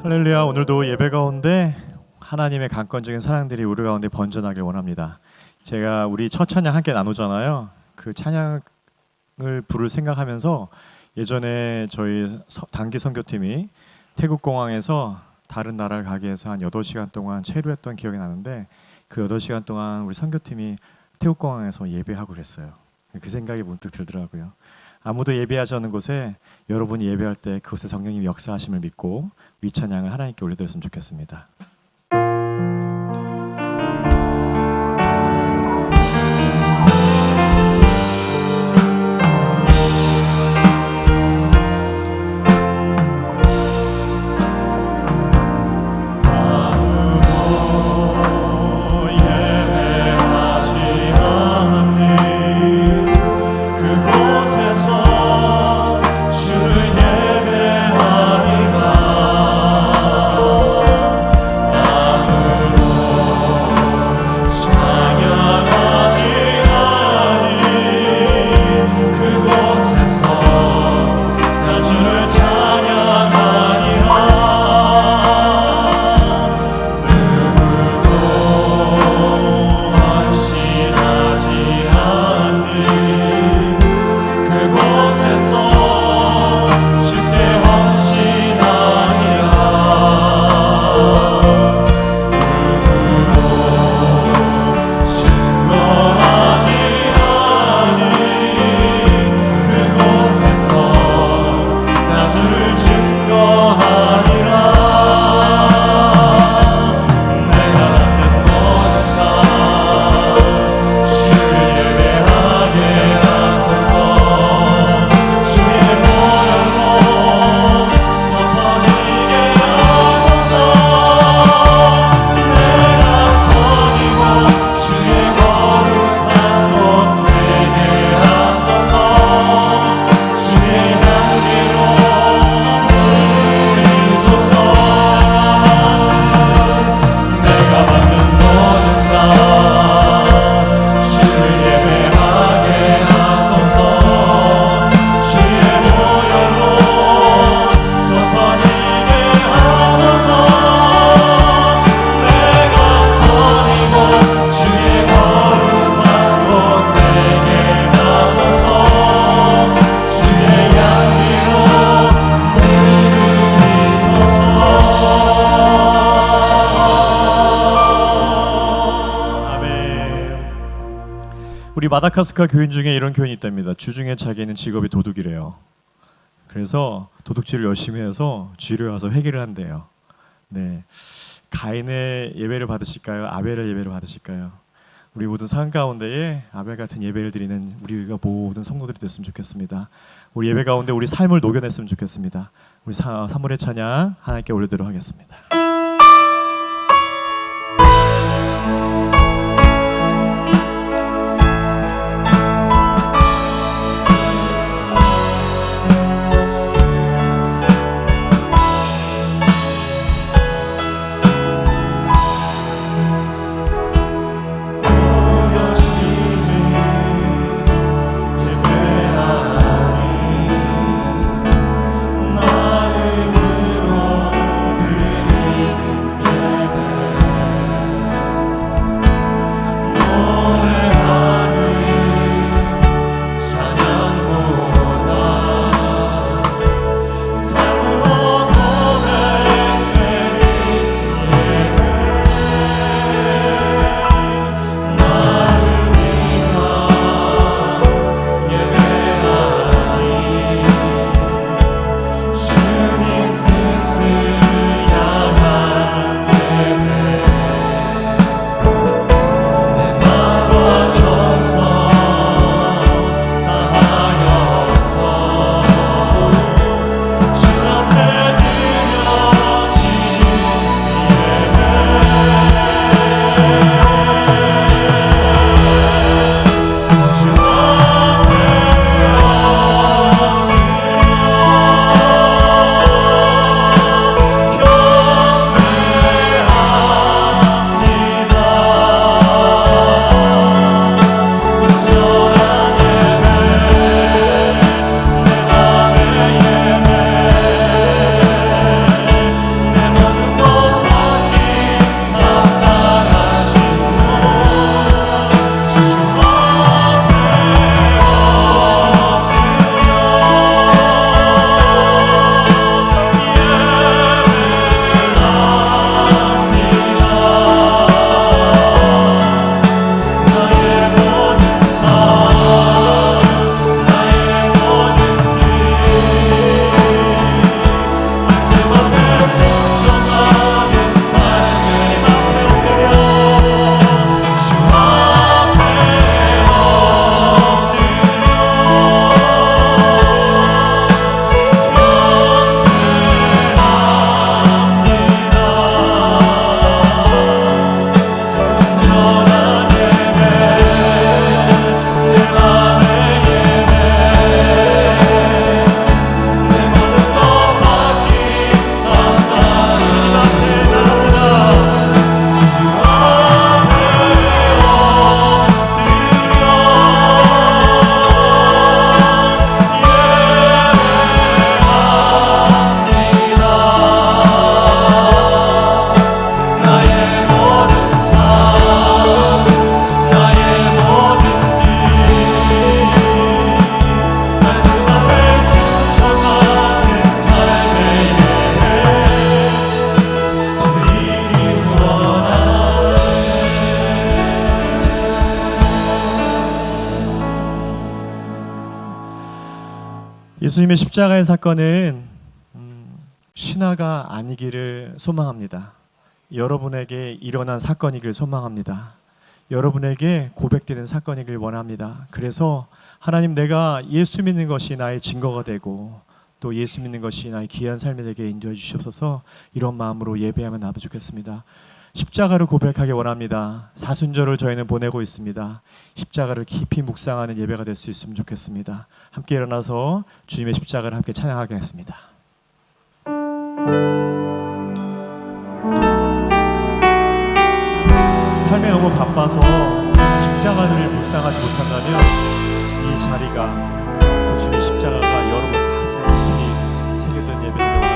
할렐루야. 오늘도 예배 가운데 하나님의 강권적인 사랑들이 우리 가운데 번져나길 원합니다. 제가 우리 첫 찬양 함께 나누잖아요. 그 찬양을 부를 생각하면서 예전에 저희 단기 선교팀이 태국 공항에서 다른 나라를 가기 위해서 한 8시간 동안 체류했던 기억이 나는데, 그 8시간 동안 우리 선교팀이 태국 공항에서 예배하고 그랬어요. 그 생각이 문득 들더라고요. 아무도 예배하지 않는 곳에 여러분이 예배할 때 그곳에 성령님이 역사하심을 믿고 이 찬양을 하나님께 올려드렸으면 좋겠습니다. 우리 마다카스카 교인 중에 이런 교인이 있답니다. 주중에 자기는 직업이 도둑이래요. 그래서 도둑질을 열심히 해서 주일에 와서 회개를 한대요. 네, 가인의 예배를 받으실까요? 아벨의 예배를 받으실까요? 우리 모든 삶 가운데에 아벨 같은 예배를 드리는 우리가 모든 성도들이 됐으면 좋겠습니다. 우리 예배 가운데 우리 삶을 녹여냈으면 좋겠습니다. 우리 사물의 찬양 하나님께 올려드리도록 하겠습니다. 마음으로 예수님의 십자가의 사건은 신화가 아니기를 소망합니다. 여러분에게 일어난 사건이길 소망합니다. 여러분에게 고백되는 사건이길 원합니다. 그래서 하나님, 내가 예수 믿는 것이 나의 증거가 되고 또 예수 믿는 것이 나의 귀한 삶이 되게 인도해 주시옵소서. 이런 마음으로 예배하면 나도 좋겠습니다. 십자가를 고백하기 원합니다. 사순절을 저희는 보내고 있습니다. 십자가를 깊이 묵상하는 예배가 될 수 있으면 좋겠습니다. 함께 일어나서 주님의 십자가를 함께 찬양하겠습니다. 삶에 너무 바빠서 십자가를 묵상하지 못한다면 이 자리가 그 주님의 십자가가 여러분 가슴 깊이 새겨든 예배를 원합니다.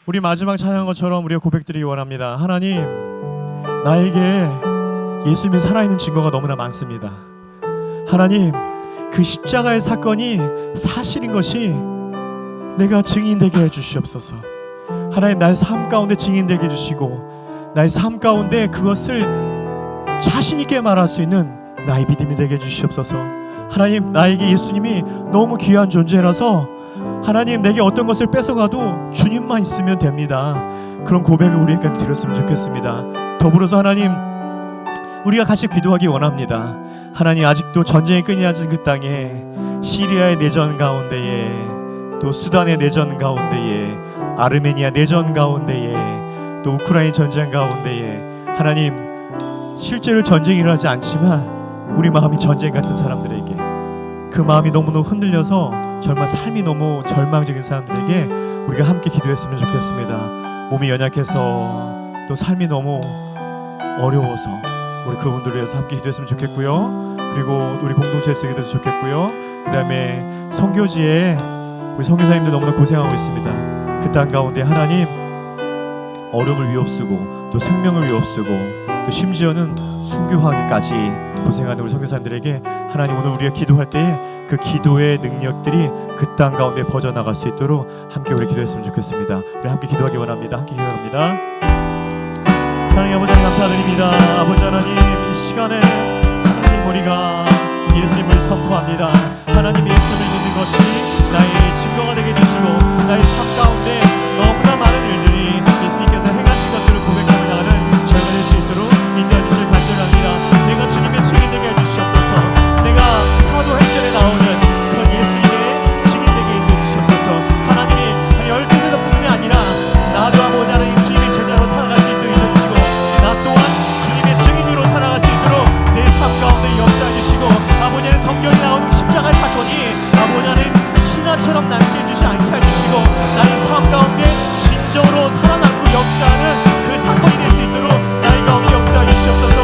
우리 마지막 찬양한 것처럼 우리가 고백드리기 원합니다. 하나님, 나에게 예수님이 살아있는 증거가 너무나 많습니다. 하나님, 그 십자가의 사건이 사실인 것이 내가 증인되게 해주시옵소서. 하나님, 나의 삶 가운데 증인되게 해주시고 나의 삶 가운데 그것을 자신 있게 말할 수 있는 나의 믿음이 되게 해주시옵소서. 하나님, 나에게 예수님이 너무 귀한 존재라서 하나님, 내게 어떤 것을 뺏어가도 주님만 있으면 됩니다. 그런 고백을 우리에게 드렸으면 좋겠습니다. 더불어서 하나님, 우리가 같이 기도하기 원합니다. 하나님, 아직도 전쟁이 끊이지 않은 그 땅에, 시리아의 내전 가운데에, 또 수단의 내전 가운데에, 아르메니아 내전 가운데에, 또 우크라이나 전쟁 가운데에, 하나님, 실제로 전쟁이 일어나지 않지만 우리 마음이 전쟁 같은 사람들에게, 그 마음이 너무너무 흔들려서 정말 삶이 너무 절망적인 사람들에게 우리가 함께 기도했으면 좋겠습니다. 몸이 연약해서 또 삶이 너무 어려워서 우리 그분들을 위해서 함께 기도했으면 좋겠고요. 그리고 우리 공동체에서 기도해도 좋겠고요. 그 다음에 선교지에 우리 선교사님들 너무나 고생하고 있습니다. 그 땅 가운데 하나님, 어려움을 위협쓰고 또 생명을 위협쓰고 또 심지어는 순교하기까지 고생하는 우리 선교사님들에게 하나님, 오늘 우리가 기도할 때에 그 기도의 능력들이 그 땅 가운데 퍼져나갈 수 있도록 함께 우리 기도했으면 좋겠습니다. 우리 함께 기도하기 원합니다. 함께 기도합니다. 사랑의 아버지 하나님, 감사드립니다. 아버지 하나님, 이 시간에 하나님, 우리가 예수님을 선포합니다. 하나님, 예수님을 믿는 것이 나의 증거가 되게 해주시고 나의 삶 가운데 너무나 많은 일들이 예수님께서 행하신 것들을 고백하며 나가는 저희가 될 수 있도록 인도해 주실 간절합니다. 내가 주님의 증인 되게 해주시옵소서. 내가 사도행전에 나오는 그런 예수님의 증인 되게 해주시옵소서. 하나님이 12대뿐만이 아니라 나도 아버지 하나님 주님의 제자로 살아갈 수 있도록 해주시고 나 또한 주님의 증인으로 살아갈 수 있도록 내 삶 가운데 역사해 주시고, 아버지 하나님, 성경에 나오는 십자가의 사건이 아버지 하나님 신화처럼 남게 해주시 않게 해주시고 나의 삶 가운데 진정으로 살아남고 역사하는 그 사건이 될 수 있도록 나의 가운데 역사해 주시옵소서.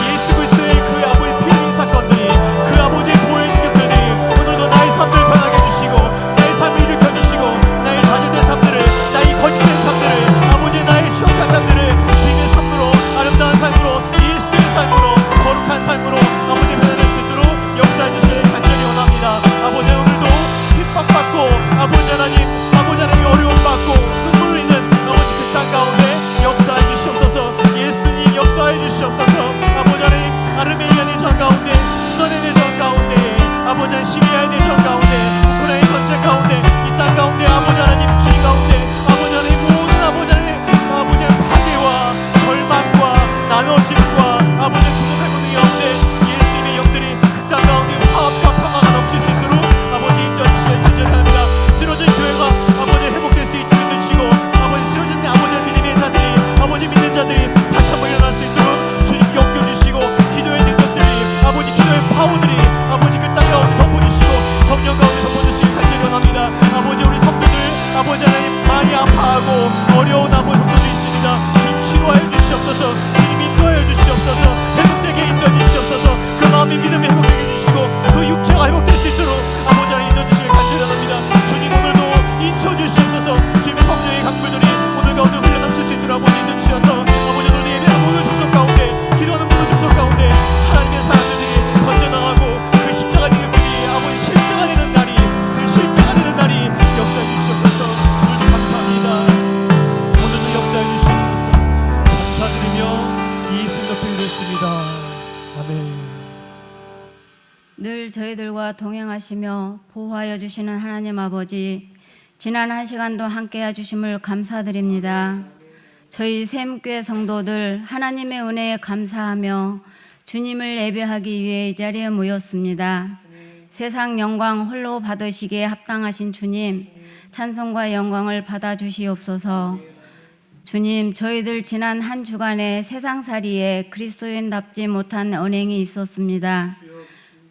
예수 그리스도의 그 아버지 피 흘린 사건들이, 그 아버지의 보혈 능력들이 오늘도 나의 삶을 변하게 해주시고 나의 삶을 일으켜주시고 나의 좌절된 삶들을, 나의 거짓된 삶들을, 아버지 나의 추억한 삶들을 주님의 삶으로, 아름다운 삶으로, 예수의 삶으로, 거룩한 삶으로 아버지 변화될 수 있도록 역사해 주시길 간절히 원합니다. 아버지, 오늘도 핍박받고 아버지 하나님, 아버지 하나님 어려움받고 눈물 흘리는 아버지 그 땅 가운데 역사해 주시옵소서. 예수님 역사해 주시옵소서. 아버지 하나님, 아르메니아 내전 가운데, 수단의 내전 가운데, 아버지 하나님, 시리아의 내전 가운데, 우크라이나 전쟁 가운데, 이 땅 가운데 아버지 하나님 주님 가운데 아버지 하나님, 모든 아버지 하나님, 아버지 하나님 파괴와 절망과 나눠짐과 아버지 구속의 문의 가운데 예수님의 영들이 그 땅 가운데 화합과 평화가 넘칠 수 있도록 아버지 인도해 주시길 간절히 합니다. 쓰러진 교회가 아버지 회복될 수 있도록 인도주시고 아버지 쓰러진 아버지 믿음의 자들이, 아버지 믿는 자들이 다시 한번 일어날 수 있도록 주님 엮여주시고 기도의 능력들이, 아버지 기도의 파워들이 아버지 그 땅 가운데 덮어주시고 성령 가운데 덮어주시길 간절히 원합니다. 아버지, 우리 성도들 아버지 하나님 많이 아파하고 어려운 아버지 성도들이 있습니다. 주님 치료하여 주시옵소서. 주님 인도하여 주시옵소서. 회복되게 인도해 주시옵소서. 그 마음이 믿음이 회복되게 해주시고 그 육체가 회복될 수 있도록 아버지 하나님 인도해 주시길 간절히 원합니다. 주님, 오늘도 인쳐 주시옵소서. 주님, 성령의 강물들이 오늘 가운데 흘러 넘칠 수 있도록 아버지 인도해 주셔서 아버지, 오늘 예배하는 모든 족속 가운데, 기도하는 모든 족속 가운데 하나님의 사람들이 번져나가고 그 십자가 능력들이 아버지 실제가 되는 날이, 그 실제가 되는 날이 역사해 주시옵소서. 오늘도 감사합니다. 오늘도 역사해 주시옵소서. 감사드리며 예수 이름으로 기도했습니다. 아멘. 늘 저희들과 동행하시며 보호하여 주시는 하나님 아버지, 지난 한 시간도 함께해 주심을 감사드립니다. 저희 샘교회 성도들 하나님의 은혜에 감사하며 주님을 예배하기 위해 이 자리에 모였습니다. 세상 영광 홀로 받으시기에 합당하신 주님, 찬송과 영광을 받아주시옵소서. 주님, 저희들 지난 한 주간의 세상살이에 그리스도인답지 못한 언행이 있었습니다.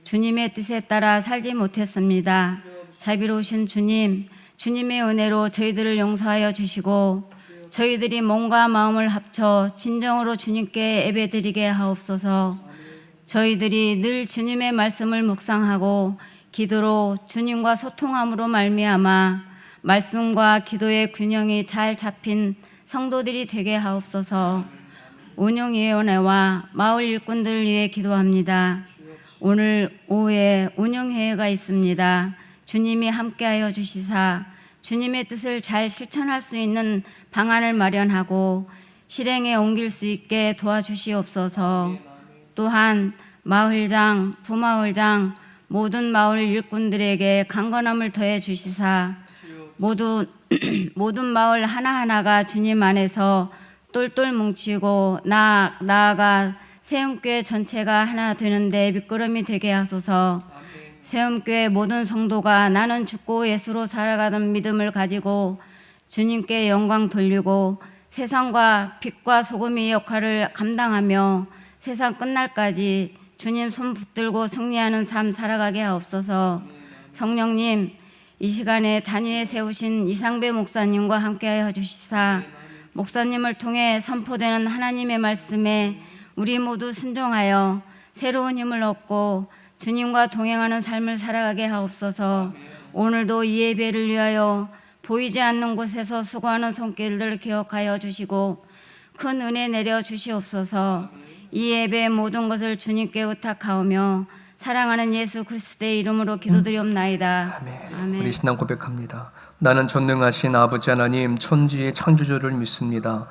주님의 뜻에 따라 살지 못했습니다. 자비로우신 주님, 주님의 은혜로 저희들을 용서하여 주시고 저희들이 몸과 마음을 합쳐 진정으로 주님께 예배드리게 하옵소서. 저희들이 늘 주님의 말씀을 묵상하고 기도로 주님과 소통함으로 말미암아 말씀과 기도의 균형이 잘 잡힌 성도들이 되게 하옵소서. 운영위원회와 마을 일꾼들을 위해 기도합니다. 오늘 오후에 운영회의가 있습니다. 주님이 함께하여 주시사 주님의 뜻을 잘 실천할 수 있는 방안을 마련하고 실행에 옮길 수 있게 도와주시옵소서. 또한 마을장, 부마을장, 모든 마을 일꾼들에게 강건함을 더해 주시사 모든 마을 하나하나가 주님 안에서 똘똘 뭉치고 나아가 세움교회 전체가 하나 되는데 밑거름이 되게 하소서. 세움교회 모든 성도가 나는 죽고 예수로 살아가는 믿음을 가지고 주님께 영광 돌리고 세상과 빛과 소금의 역할을 감당하며 세상 끝날까지 주님 손 붙들고 승리하는 삶 살아가게 하옵소서. 성령님, 이 시간에 단위에 세우신 이상배 목사님과 함께하여 주시사 목사님을 통해 선포되는 하나님의 말씀에 우리 모두 순종하여 새로운 힘을 얻고 주님과 동행하는 삶을 살아가게 하옵소서. 오늘도 이 예배를 위하여 보이지 않는 곳에서 수고하는 손길들을 기억하여 주시고 큰 은혜 내려 주시옵소서. 이 예배의 모든 것을 주님께 의탁하오며 사랑하는 예수 그리스도의 이름으로 기도드리옵나이다. 아멘. 우리 신앙 고백합니다. 나는 전능하신 아버지 하나님 천지의 창조주를 믿습니다.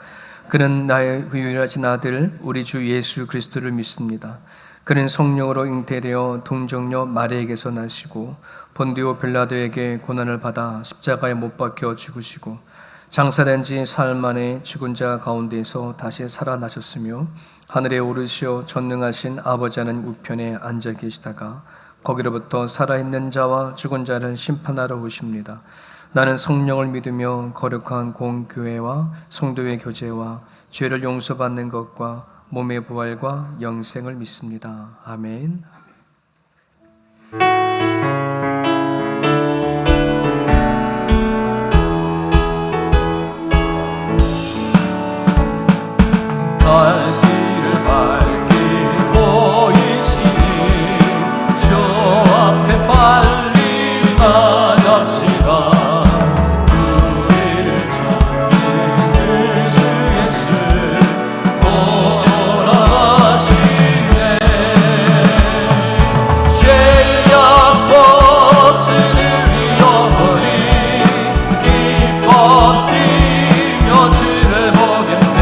그는 나의 유일하신 아들 우리 주 예수 그리스도를 믿습니다. 그는 성령으로 잉태되어 동정녀 마리아에게서 나시고 본디오 빌라도에게 고난을 받아 십자가에 못 박혀 죽으시고 장사된 지 사흘 만에 죽은 자 가운데서 다시 살아나셨으며 하늘에 오르시어 전능하신 아버지 하나님 우편에 앉아 계시다가 거기로부터 살아있는 자와 죽은 자를 심판하러 오십니다. 나는 성령을 믿으며 거룩한 공교회와 성도의 교제와 죄를 용서받는 것과 몸의 부활과 영생을 믿습니다. 아멘. 길을 밝히 보이시니 저 앞에 빨리 나갑시다. 우리를 찾는 그 주 예수 돌아가시네. 죄악 벗으니 영원히 기뻐 뛰며 주를 보겠네.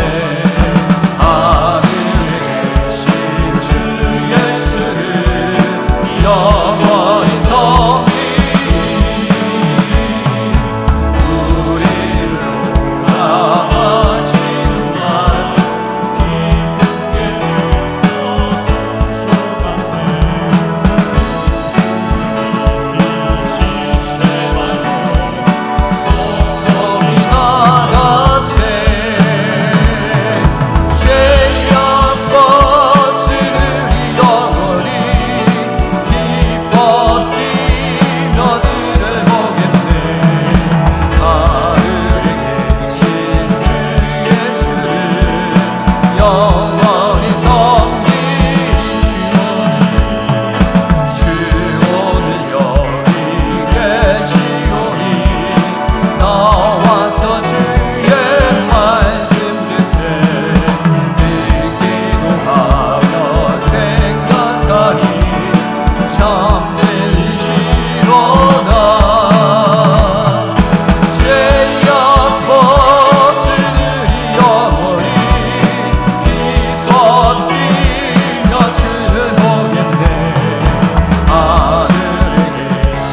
영원히 섬기 우리를 돌아가시는 날 기쁘게 웃어 주가세. 이신 제발로 소송이 나가세. 죄악 벗으니 영원히 뛰며 주를 보겠네. 하늘에 계신 주 예수를 영원히 섬기시오. 주 오늘 여기 계시오니 나와서 주의 말씀 듣세. 듣기도 하며 생각하니 참 진리시로다. 죄악 벗으니 영원히 기뻐 뛰며 주를 보겠네. 하늘에 계신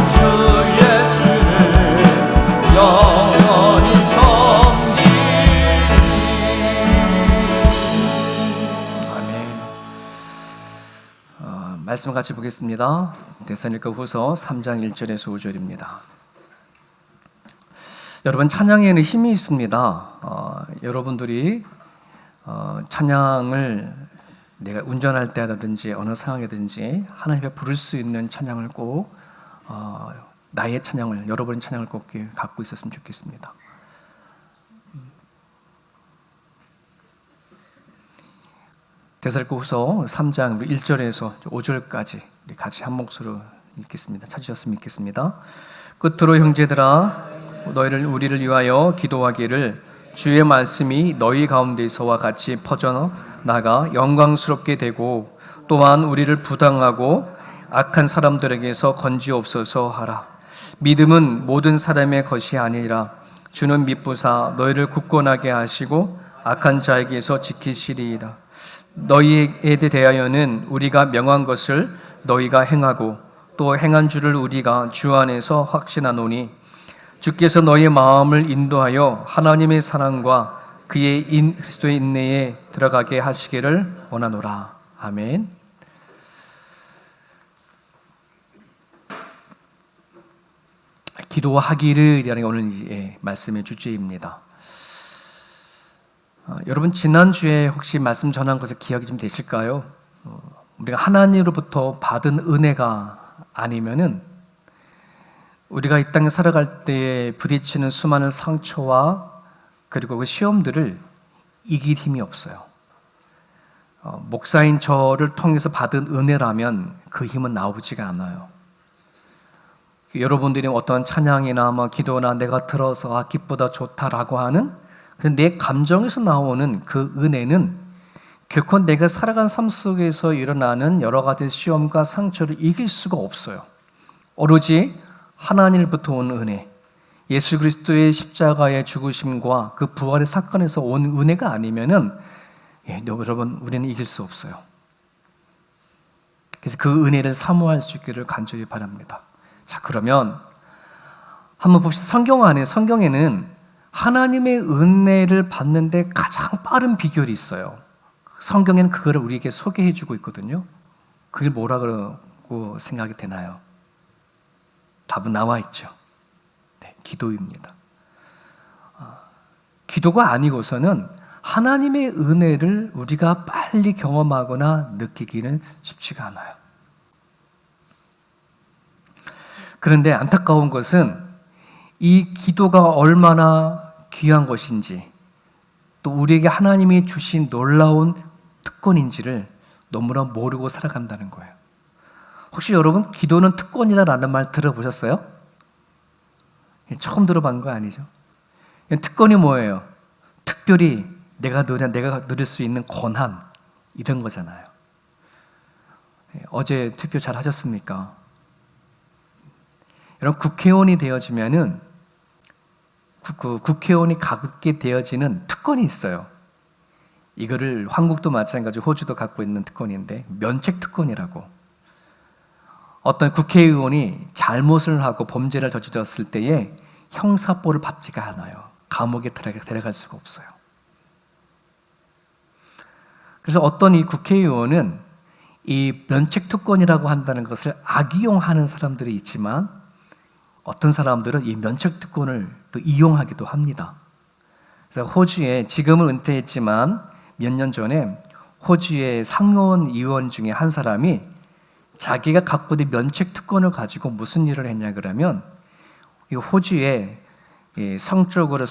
주 예수를 영원히 섬기리. 아멘. 말씀 같이 보겠습니다. 데살로니가 후서 3장 1절에서 5절입니다. 여러분, 찬양에는 힘이 있습니다. 여러분들이 찬양을 내가 운전할 때라든지 어느 상황이든지 하나님 앞에 부를 수 있는 찬양을 꼭 나의 찬양을, 여러분의 찬양을 꼭 갖고 있었으면 좋겠습니다. 데살로니가 후서 3장 1절에서 5절까지 우리 같이 한 목소리로 읽겠습니다. 찾으셨으면 읽겠습니다. 끝으로 형제들아 너희를 우리를 위하여 기도하기를 주의 말씀이 너희 가운데서와 같이 퍼져 나가 영광스럽게 되고 또한 우리를 부당하고 악한 사람들에게서 건지옵소서 하라. 믿음은 모든 사람의 것이 아니라 주는 믿부사 너희를 굳건하게 하시고 악한 자에게서 지키시리이다. 너희에 대하여는 우리가 명한 것을 너희가 행하고 또 행한 줄을 우리가 주 안에서 확신하노니 주께서 너희의 마음을 인도하여 하나님의 사랑과 그의 그리스도의 인내에 들어가게 하시기를 원하노라. 아멘. 기도하기를이라는 게 오늘 말씀의 주제입니다. 여러분 지난주에 혹시 말씀 전한 것에 기억이 좀 되실까요? 우리가 하나님으로부터 받은 은혜가 아니면은 우리가 이 땅에 살아갈 때에 부딪히는 수많은 상처와 그리고 그 시험들을 이길 힘이 없어요. 목사인 저를 통해서 받은 은혜라면 그 힘은 나오지가 않아요. 여러분들이 어떤 찬양이나 기도나 내가 들어서 기쁘다 좋다라고 하는 내 감정에서 나오는 그 은혜는 결코 내가 살아간 삶 속에서 일어나는 여러 가지 시험과 상처를 이길 수가 없어요. 오로지 하나님으로부터 온 은혜, 예수 그리스도의 십자가의 죽으심과 그 부활의 사건에서 온 은혜가 아니면은 여러분 우리는 이길 수 없어요. 그래서 그 은혜를 사모할 수 있기를 간절히 바랍니다. 자, 그러면 한번 봅시다. 성경에는 하나님의 은혜를 받는데 가장 빠른 비결이 있어요. 성경에는 그거를 우리에게 소개해 주고 있거든요. 그게 뭐라고 생각이 되나요? 답은 나와 있죠. 네, 기도입니다. 기도가 아니고서는 하나님의 은혜를 우리가 빨리 경험하거나 느끼기는 쉽지가 않아요. 그런데 안타까운 것은 이 기도가 얼마나 귀한 것인지 또 우리에게 하나님이 주신 놀라운 특권인지를 너무나 모르고 살아간다는 거예요. 혹시 여러분 기도는 특권이라는 말 들어보셨어요? 처음 들어본 거 아니죠? 특권이 뭐예요? 특별히 내가 누릴 수 있는 권한 이런 거잖아요. 어제 투표 잘 하셨습니까? 여러분 국회의원이 되어지면은 국회의원이 갖게 되어지는 특권이 있어요. 이거를 한국도 마찬가지로 호주도 갖고 있는 특권인데 면책 특권이라고. 어떤 국회의원이 잘못을 하고 범죄를 저질렀을 때에 형사벌을 받지가 않아요. 감옥에 들어갈 수가 없어요. 그래서 어떤 이 국회의원은 이 면책 특권이라고 한다는 것을 악이용하는 사람들이 있지만 어떤 사람들은 이 면책 특권을 또 이용하기도 합니다. 그래서 호주에 지금은 은퇴했지만 몇 년 전에 호주의 상원 의원 중에 한 사람이 자기가 갖고 있는 면책 특권을 가지고 무슨 일을 했냐 그러면 이 호주에 성적으로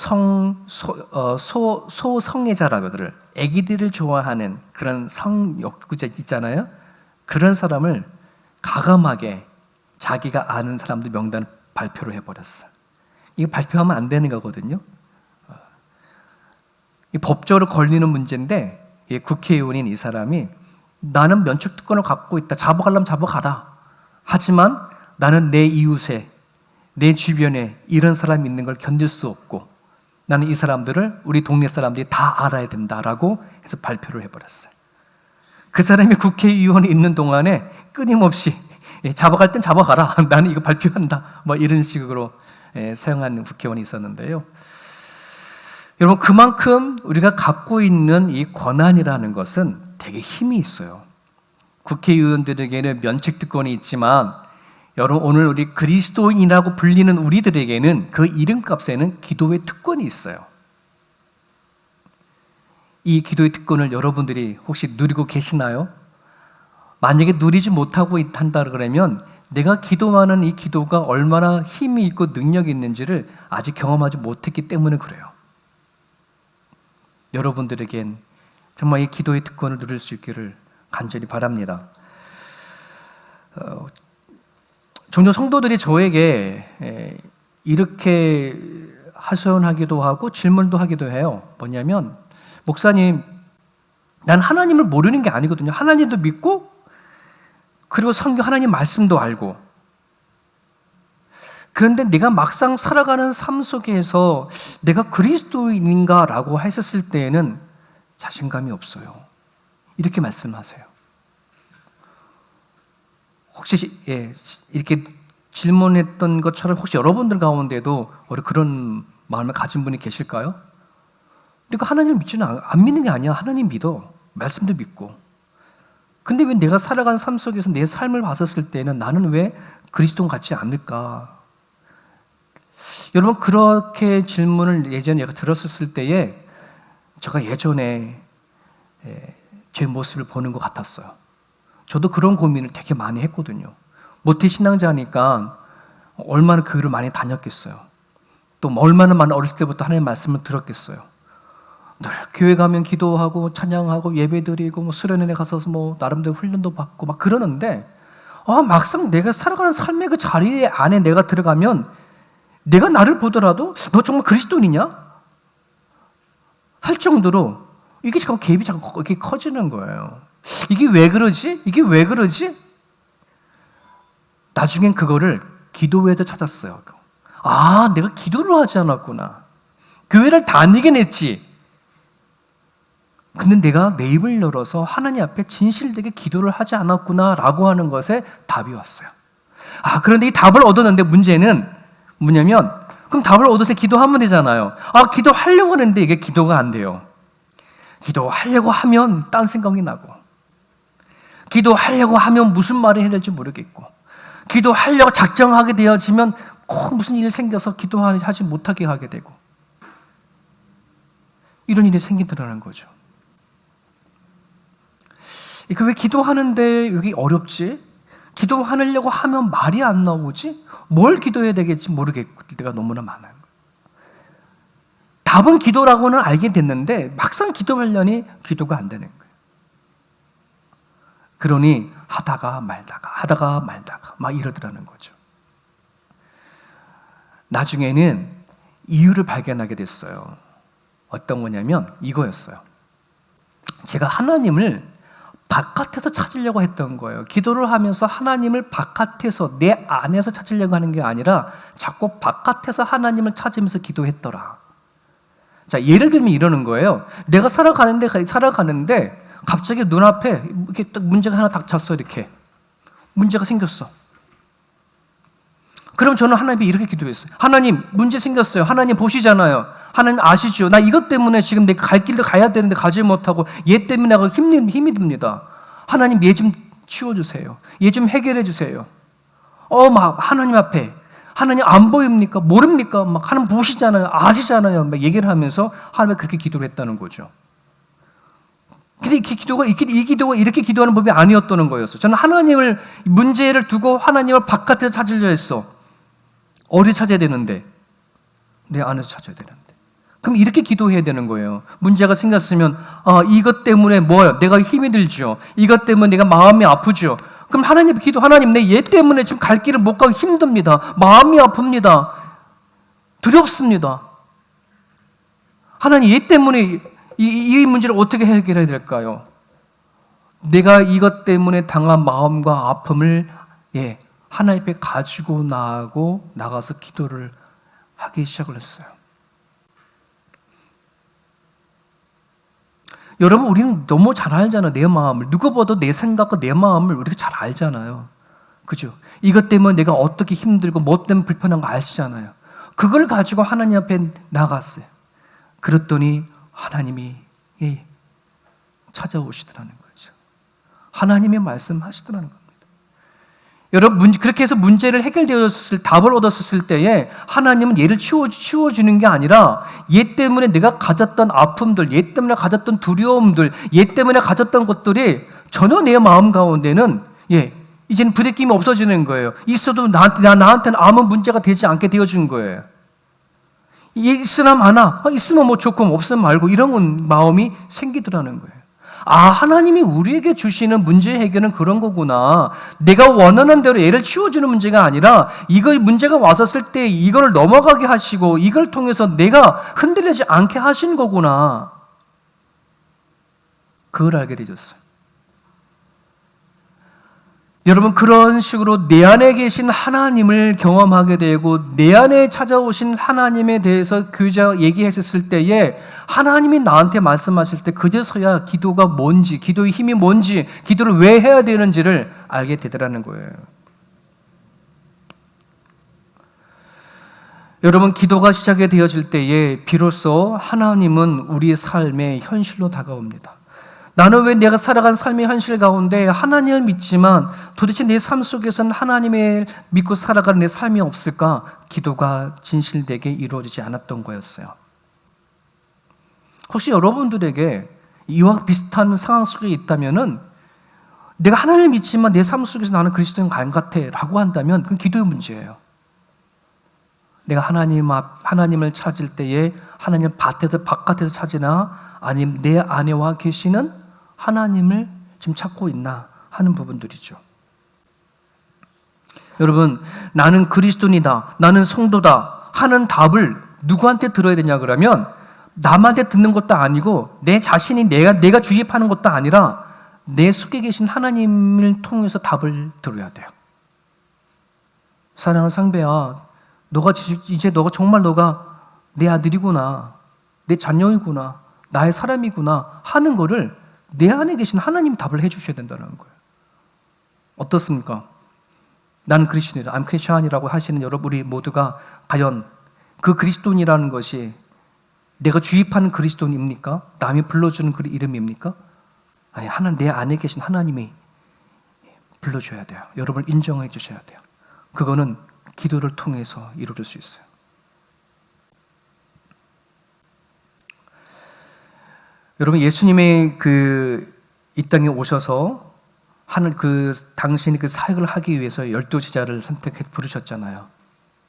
소성애자라고들 아기들을 좋아하는 그런 성욕구자 있잖아요. 그런 사람을 가감하게 자기가 아는 사람들 명단을 발표를 해버렸어요. 이거 발표하면 안 되는 거거든요. 이 법적으로 걸리는 문제인데 국회의원인 이 사람이 나는 면책특권을 갖고 있다. 잡아가려면 잡아가라. 하지만 나는 내 이웃에 내 주변에 이런 사람이 있는 걸 견딜 수 없고 나는 이 사람들을 우리 동네 사람들이 다 알아야 된다라고 해서 발표를 해버렸어요. 그 사람이 국회의원이 있는 동안에 끊임없이 잡아갈 땐 잡아가라. 나는 이거 발표한다. 이런 식으로 사용하는 국회의원이 있었는데요. 여러분 그만큼 우리가 갖고 있는 이 권한이라는 것은 되게 힘이 있어요. 국회의원들에게는 면책특권이 있지만 여러분 오늘 우리 그리스도인이라고 불리는 우리들에게는 그 이름값에는 기도의 특권이 있어요. 이 기도의 특권을 여러분들이 혹시 누리고 계시나요? 만약에 누리지 못하고 한다 그러면 내가 기도하는 이 기도가 얼마나 힘이 있고 능력이 있는지를 아직 경험하지 못했기 때문에 그래요. 여러분들에겐 정말 이 기도의 특권을 누릴 수 있기를 간절히 바랍니다. 종종 성도들이 저에게 이렇게 하소연하기도 하고 질문도 하기도 해요. 뭐냐면, 목사님, 난 하나님을 모르는 게 아니거든요. 하나님도 믿고, 그리고 성경 하나님 말씀도 알고. 그런데 내가 막상 살아가는 삶 속에서 내가 그리스도인인가라고 했었을 때에는 자신감이 없어요. 이렇게 말씀하세요. 혹시 이렇게 질문했던 것처럼 혹시 여러분들 가운데도 그런 마음을 가진 분이 계실까요? 그러니까 하나님을 믿지는 안 믿는 게 아니야. 하나님 믿어. 말씀도 믿고. 근데 왜 내가 살아가는 삶 속에서 내 삶을 봤었을 때는 나는 왜 그리스도 같지 않을까? 여러분, 그렇게 질문을 예전에 제가 들었을 때에 제가 예전에 제 모습을 보는 것 같았어요. 저도 그런 고민을 되게 많이 했거든요. 모태신앙자니까 얼마나 교회를 많이 다녔겠어요. 또 얼마나 많은 어렸을 때부터 하나님의 말씀을 들었겠어요. 늘 교회 가면 기도하고 찬양하고 예배드리고 뭐 수련회에 가서 뭐 나름대로 훈련도 받고 막 그러는데 막상 내가 살아가는 삶의 그 자리 안에 내가 들어가면 내가 나를 보더라도 너 정말 그리스도인이냐? 할 정도로 이게 잠깐 갭이 자꾸 이렇게 커지는 거예요. 이게 왜 그러지? 이게 왜 그러지? 나중엔 그거를 기도회에도 찾았어요. 내가 기도를 하지 않았구나. 교회를 다니긴 했지. 근데 내가 내 입을 열어서 하나님 앞에 진실되게 기도를 하지 않았구나라고 하는 것에 답이 왔어요. 그런데 이 답을 얻었는데 문제는 뭐냐면, 그럼 답을 얻어서 기도하면 되잖아요. 기도하려고 하는데 이게 기도가 안 돼요. 기도하려고 하면 딴 생각이 나고, 기도하려고 하면 무슨 말을 해야 될지 모르겠고, 기도하려고 작정하게 되어지면 꼭 무슨 일이 생겨서 기도하지 못하게 하게 되고, 이런 일이 생기더라는 거죠. 왜 기도하는데 여기 어렵지? 기도하려고 하면 말이 안 나오지? 뭘 기도해야 되겠지 모르겠을 때가 너무나 많아요. 답은 기도라고는 알게 됐는데 막상 기도하려니 기도가 안 되는 거예요. 그러니 하다가 말다가 막 이러더라는 거죠. 나중에는 이유를 발견하게 됐어요. 어떤 거냐면 이거였어요. 제가 하나님을 바깥에서 찾으려고 했던 거예요. 기도를 하면서 하나님을 바깥에서, 내 안에서 찾으려고 하는 게 아니라 자꾸 바깥에서 하나님을 찾으면서 기도했더라. 자, 예를 들면 이러는 거예요. 내가 살아가는데 갑자기 눈앞에 이렇게 딱 문제가 하나 닥쳤어. 이렇게 문제가 생겼어. 그럼 저는 하나님께 이렇게 기도했어요. 하나님, 문제 생겼어요. 하나님 보시잖아요. 하나님 아시죠? 나 이것 때문에 지금 내가 갈 길도 가야 되는데 가지 못하고 얘 때문에 내가 힘이 듭니다. 하나님, 얘 좀 치워주세요. 얘 좀 해결해 주세요. 막 하나님 앞에, 하나님 안 보입니까? 모릅니까? 막 하나님 보시잖아요. 아시잖아요. 막 얘기를 하면서 하나님께 그렇게 기도를 했다는 거죠. 근데 이 기도가 이렇게 기도하는 법이 아니었다는 거였어요. 저는 하나님을, 문제를 두고 하나님을 바깥에서 찾으려 했어. 어디 찾아야 되는데? 내 안에서 찾아야 되는데. 그럼 이렇게 기도해야 되는 거예요. 문제가 생겼으면 이것 때문에 내가 힘이 들죠. 이것 때문에 내가 마음이 아프죠. 그럼 하나님 하나님, 내 얘 때문에 지금 갈 길을 못 가고 힘듭니다. 마음이 아픕니다. 두렵습니다. 하나님, 얘 때문에 이 문제를 어떻게 해결해야 될까요? 내가 이것 때문에 당한 마음과 아픔을 하나님 앞에 가지고 나가서 기도를 하기 시작을 했어요. 여러분, 우리는 너무 잘 알잖아요. 내 마음을. 누구보다 내 생각과 내 마음을 우리가 잘 알잖아요. 그죠? 이것 때문에 내가 어떻게 힘들고 뭐 때문에 불편한 거 아시잖아요. 그걸 가지고 하나님 앞에 나갔어요. 그랬더니 하나님이 찾아오시더라는 거죠. 하나님이 말씀하시더라는 겁니다. 여러분, 그렇게 해서 문제를 답을 얻었을 때에 하나님은 얘를 치워주는 게 아니라 얘 때문에 내가 가졌던 아픔들, 얘 때문에 가졌던 두려움들, 얘 때문에 가졌던 것들이 전혀 내 마음 가운데는 이제는 부대낌이 없어지는 거예요. 있어도 나한테는 아무 문제가 되지 않게 되어준 거예요. 있으나 마나, 있으면 뭐 좋고 없으면 말고 이런 마음이 생기더라는 거예요. 하나님이 우리에게 주시는 문제 해결은 그런 거구나. 내가 원하는 대로 애를 치워주는 문제가 아니라 이거 문제가 왔었을 때 이걸 넘어가게 하시고 이걸 통해서 내가 흔들리지 않게 하신 거구나. 그걸 알게 되셨어요. 여러분, 그런 식으로 내 안에 계신 하나님을 경험하게 되고 내 안에 찾아오신 하나님에 대해서 교제와 얘기했을 때에 하나님이 나한테 말씀하실 때 그제서야 기도가 뭔지, 기도의 힘이 뭔지, 기도를 왜 해야 되는지를 알게 되더라는 거예요. 여러분, 기도가 시작이 되어질 때에 비로소 하나님은 우리의 삶의 현실로 다가옵니다. 나는 왜 내가 살아간 삶의 현실 가운데 하나님을 믿지만 도대체 내 삶 속에서는 하나님을 믿고 살아가는 내 삶이 없을까? 기도가 진실되게 이루어지지 않았던 거였어요. 혹시 여러분들에게 이와 비슷한 상황 속에 있다면은 내가 하나님을 믿지만 내 삶 속에서 나는 그리스도인 것 같아 라고 한다면 그건 기도의 문제예요. 내가 하나님을 찾을 때에 하나님 바깥에서 찾으나 아니면 내 안에와 계시는 하나님을 지금 찾고 있나 하는 부분들이죠. 여러분, 나는 그리스도인이다, 나는 성도다 하는 답을 누구한테 들어야 되냐 그러면 남한테 듣는 것도 아니고 내 자신이 내가 주입하는 것도 아니라 내 속에 계신 하나님을 통해서 답을 들어야 돼요. 사랑하는 상배야, 너가 정말 내 아들이구나, 내 자녀이구나, 나의 사람이구나 하는 거를 내 안에 계신 하나님이 답을 해주셔야 된다는 거예요. 어떻습니까? 나는 그리스도인이다, I'm Christian이라고 하시는 여러분, 우리 모두가 과연 그 그리스도인이라는 것이 내가 주입하는 그리스도인입니까? 남이 불러주는 그 이름입니까? 아니, 내 안에 계신 하나님이 불러줘야 돼요. 여러분을 인정해 주셔야 돼요. 그거는 기도를 통해서 이루어질 수 있어요. 여러분, 예수님의 이 땅에 오셔서 하는 당신이 그 사역을 하기 위해서 12 제자를 선택해 부르셨잖아요.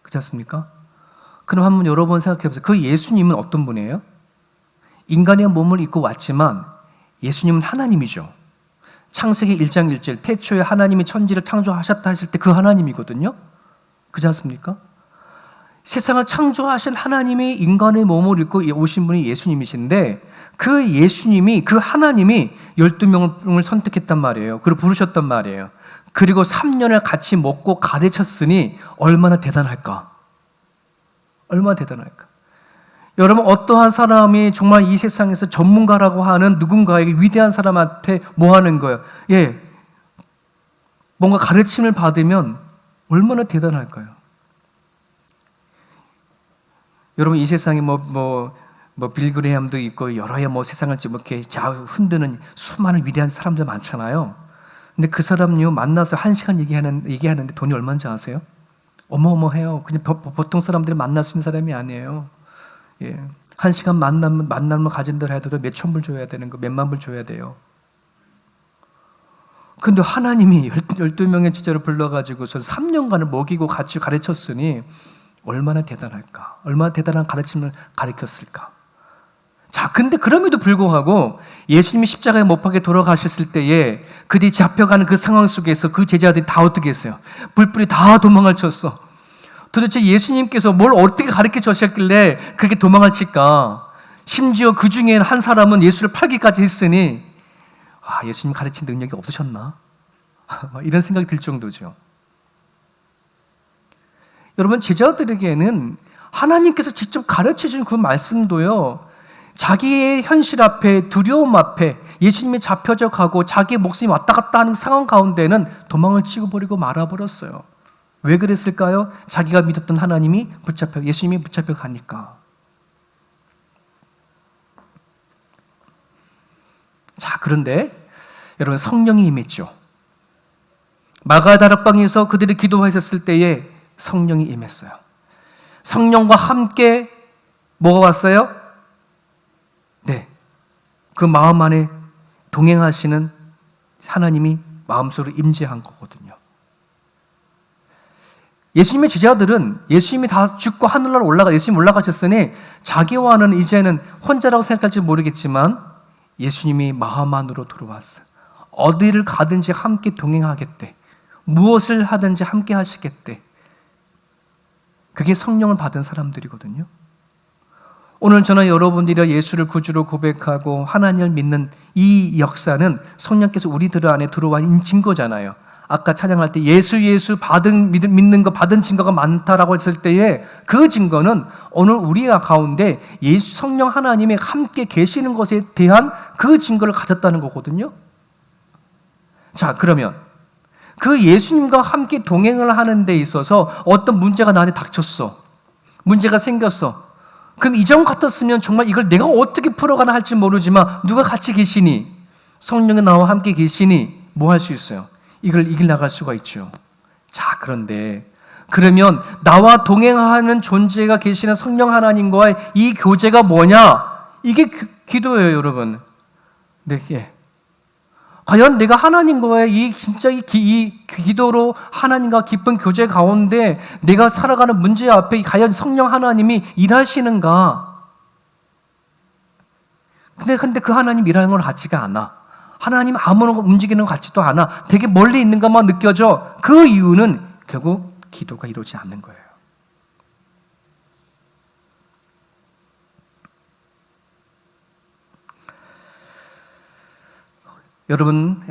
그렇지 않습니까? 그럼 한번 여러분 생각해 보세요. 그 예수님은 어떤 분이에요? 인간의 몸을 입고 왔지만 예수님은 하나님이죠. 창세기 1장 1절, 태초에 하나님이 천지를 창조하셨다 하실 때 그 하나님이거든요. 그렇지 않습니까? 세상을 창조하신 하나님이 인간의 몸을 입고 오신 분이 예수님이신데 그 예수님이, 그 하나님이 12명을 선택했단 말이에요. 그리고 부르셨단 말이에요. 그리고 3년을 같이 먹고 가르쳤으니 얼마나 대단할까? 얼마나 대단할까? 여러분, 어떠한 사람이 정말 이 세상에서 전문가라고 하는 누군가에게 위대한 사람한테 뭐 하는 거예요? 뭔가 가르침을 받으면 얼마나 대단할까요? 여러분, 이 세상에 빌그레함도 있고 여러 세상을 이렇게 흔드는 수많은 위대한 사람들 많잖아요. 근데 그 사람요 만나서 1시간 얘기하는데 돈이 얼마인지 아세요? 어마어마해요. 그냥 보통 사람들이 만날 수 있는 사람이 아니에요. 1시간 만남을 가진다 해도 몇천 불 줘야 되는 거, 몇만 불 줘야 돼요. 근데 하나님이 12명의 제자를 불러가지고서 3년간을 먹이고 같이 가르쳤으니 얼마나 대단할까? 얼마나 대단한 가르침을 가르쳤을까? 자, 근데 그럼에도 불구하고 예수님이 십자가에 못 박혀 돌아가셨을 때에 그들이 잡혀가는 그 상황 속에서 그 제자들이 다 어떻게 했어요? 불불이 다 도망을 쳤어. 도대체 예수님께서 뭘 어떻게 가르쳐 주셨길래 그렇게 도망을 칠까? 심지어 그 중에 한 사람은 예수를 팔기까지 했으니 예수님 가르친 능력이 없으셨나? 이런 생각이 들 정도죠. 여러분, 제자들에게는 하나님께서 직접 가르쳐준 그 말씀도요, 자기의 현실 앞에, 두려움 앞에 예수님이 잡혀져 가고 자기의 목숨이 왔다 갔다 하는 상황 가운데는 도망을 치고 버리고 말아버렸어요. 왜 그랬을까요? 자기가 믿었던 하나님이 예수님이 붙잡혀 가니까. 자, 그런데 여러분, 성령이 임했죠. 마가다락방에서 그들이 기도하셨을 때에 성령이 임했어요. 성령과 함께 뭐가 왔어요? 네, 그 마음 안에 동행하시는 하나님이 마음속으로 임재한 거거든요. 예수님의 제자들은 예수님이 다 죽고 하늘나라로 예수님 올라가셨으니 자기와는 이제는 혼자라고 생각할지 모르겠지만 예수님이 마음 안으로 들어왔어요. 어디를 가든지 함께 동행하겠대. 무엇을 하든지 함께 하시겠대. 그게 성령을 받은 사람들이거든요. 오늘 저는 여러분들이 예수를 구주로 고백하고 하나님을 믿는 이 역사는 성령께서 우리들 안에 들어와 있는 증거잖아요. 아까 찬양할 때 예수 믿는 거 받은 증거가 많다라고 했을 때에 그 증거는 오늘 우리 가운데 예수 성령 하나님이 함께 계시는 것에 대한 그 증거를 가졌다는 거거든요. 자, 그러면 그 예수님과 함께 동행을 하는 데 있어서 어떤 문제가 나한테 닥쳤어. 문제가 생겼어. 그럼 이전 같았으면 정말 이걸 내가 어떻게 풀어가나 할지 모르지만 누가 같이 계시니, 성령이 나와 함께 계시니 뭐 할 수 있어요? 이걸 이겨나갈 수가 있죠. 자, 그런데 그러면 나와 동행하는 존재가 계시는 성령 하나님과의 이 교제가 뭐냐? 이게 기도예요, 여러분. 네, 예. 과연 내가 하나님과의 이 기도로 하나님과 깊은 교제 가운데 내가 살아가는 문제 앞에 과연 성령 하나님이 일하시는가? 근데 그 하나님 일하는 걸 같지가 않아. 하나님 아무런 움직이는 것 같지도 않아. 되게 멀리 있는 것만 느껴져. 그 이유는 결국 기도가 이루어지지 않는 거예요. 여러분,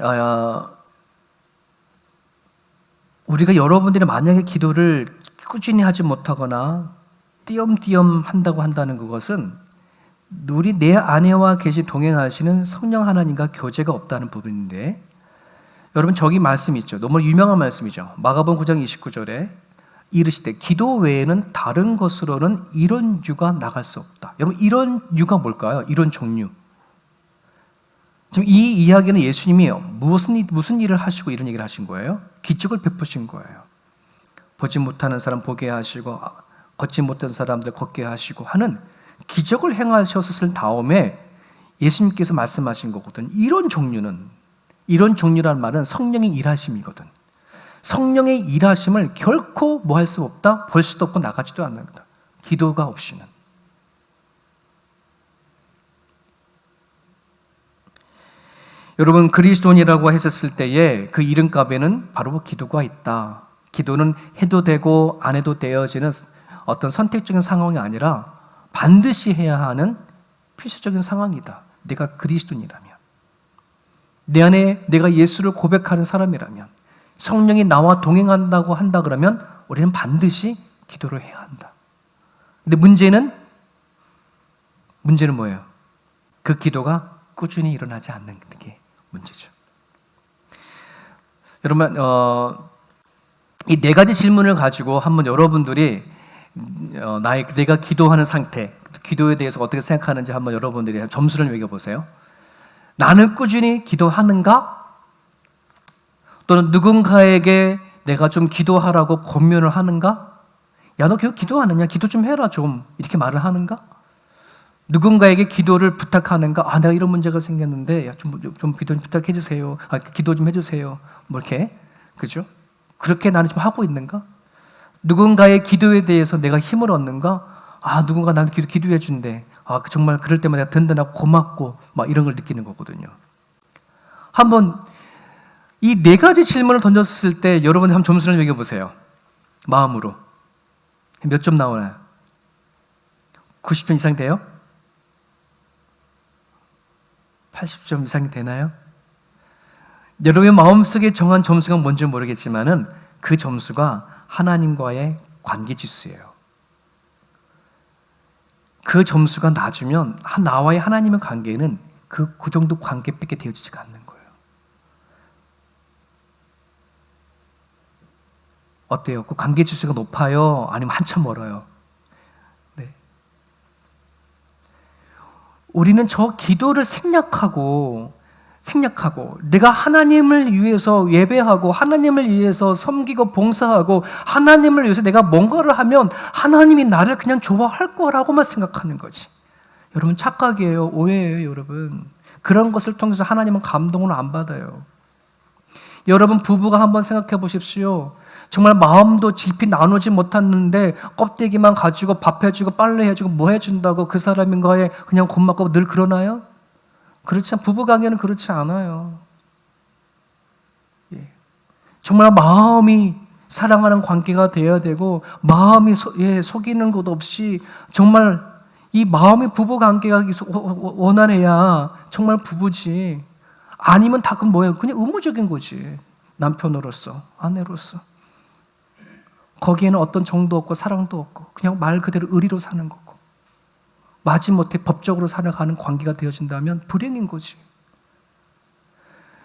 우리가 여러분들이 만약에 기도를 꾸준히 하지 못하거나 띄엄띄엄 한다고 한다는 그것은 우리 내 안에와 계시 동행하시는 성령 하나님과 교제가 없다는 부분인데, 여러분 저기 말씀이 있죠. 너무 유명한 말씀이죠. 마가복음 9장 29절에 이르시되 기도 외에는 다른 것으로는 이런 유가 나갈 수 없다. 여러분 이런 유가 뭘까요? 이런 종류. 지금 이 이야기는 예수님이 무슨 일을 하시고 이런 얘기를 하신 거예요? 기적을 베푸신 거예요. 보지 못하는 사람 보게 하시고 걷지 못한 사람들 걷게 하시고 하는 기적을 행하셨을 다음에 예수님께서 말씀하신 거거든. 이런 종류라는 말은 성령의 일하심이거든. 성령의 일하심을 결코 뭐 할 수 없다? 볼 수도 없고 나가지도 않는다. 기도가 없이는. 여러분 그리스도인이라고 했었을 때에 그 이름값에는 바로 기도가 있다. 기도는 해도 되고 안 해도 되어지는 어떤 선택적인 상황이 아니라 반드시 해야 하는 필수적인 상황이다. 내가 그리스도인이라면, 내 안에 내가 예수를 고백하는 사람이라면, 성령이 나와 동행한다고 한다 그러면 우리는 반드시 기도를 해야 한다. 근데 문제는 뭐예요? 그 기도가 꾸준히 일어나지 않는 게 문제죠. 여러분, 이 네 가지 질문을 가지고 한번 여러분들이 내가 기도하는 상태, 기도에 대해서 어떻게 생각하는지 한번 여러분들이 점수를 매겨보세요. 나는 꾸준히 기도하는가? 또는 누군가에게 내가 좀 기도하라고 권면을 하는가? 야, 너 기도하느냐? 기도 좀 해라 좀. 이렇게 말을 하는가? 누군가에게 기도를 부탁하는가? 아, 내가 이런 문제가 생겼는데, 야, 좀 기도 좀 부탁해 주세요. 기도 좀 해주세요. 뭐 이렇게, 그죠? 그렇게 나는 좀 하고 있는가? 누군가의 기도에 대해서 내가 힘을 얻는가? 아, 누군가 나한테 기도해 준대. 아, 정말 그럴 때마다 내가 든든하고 고맙고 막 이런 걸 느끼는 거거든요. 한번 이 네 가지 질문을 던졌을 때 여러분이 한번 점수를 매겨보세요. 마음으로. 몇 점 나오나요? 90점 이상 돼요? 80점 이상이 되나요? 여러분의 마음속에 정한 점수가 뭔지 모르겠지만은 그 점수가 하나님과의 관계 지수예요. 그 점수가 낮으면 나와의 하나님의 관계는 그 정도 관계밖에 되어지지가 않는 거예요. 어때요? 그 관계 지수가 높아요? 아니면 한참 멀어요? 네. 우리는 저 기도를 생략하고 내가 하나님을 위해서 예배하고 하나님을 위해서 섬기고 봉사하고 하나님을 위해서 내가 뭔가를 하면 하나님이 나를 그냥 좋아할 거라고만 생각하는 거지. 여러분 착각이에요. 오해예요, 여러분. 그런 것을 통해서 하나님은 감동을 안 받아요. 여러분 부부가 한번 생각해 보십시오. 정말 마음도 깊이 나누지 못했는데 껍데기만 가지고 밥 해주고 빨래 해주고 뭐 해준다고 그 사람과의 그냥 고맙고 늘 그러나요? 부부 관계는 그렇지 않아요. 예. 정말 마음이 사랑하는 관계가 되어야 되고, 마음이 속이는 것 없이 정말 이 마음의 부부 관계가 원활해야 정말 부부지. 아니면 다 그건 뭐예요? 그냥 의무적인 거지. 남편으로서, 아내로서. 거기에는 어떤 정도 없고 사랑도 없고 그냥 말 그대로 의리로 사는 거고, 마지못해 법적으로 살아가는 관계가 되어진다면 불행인 거지.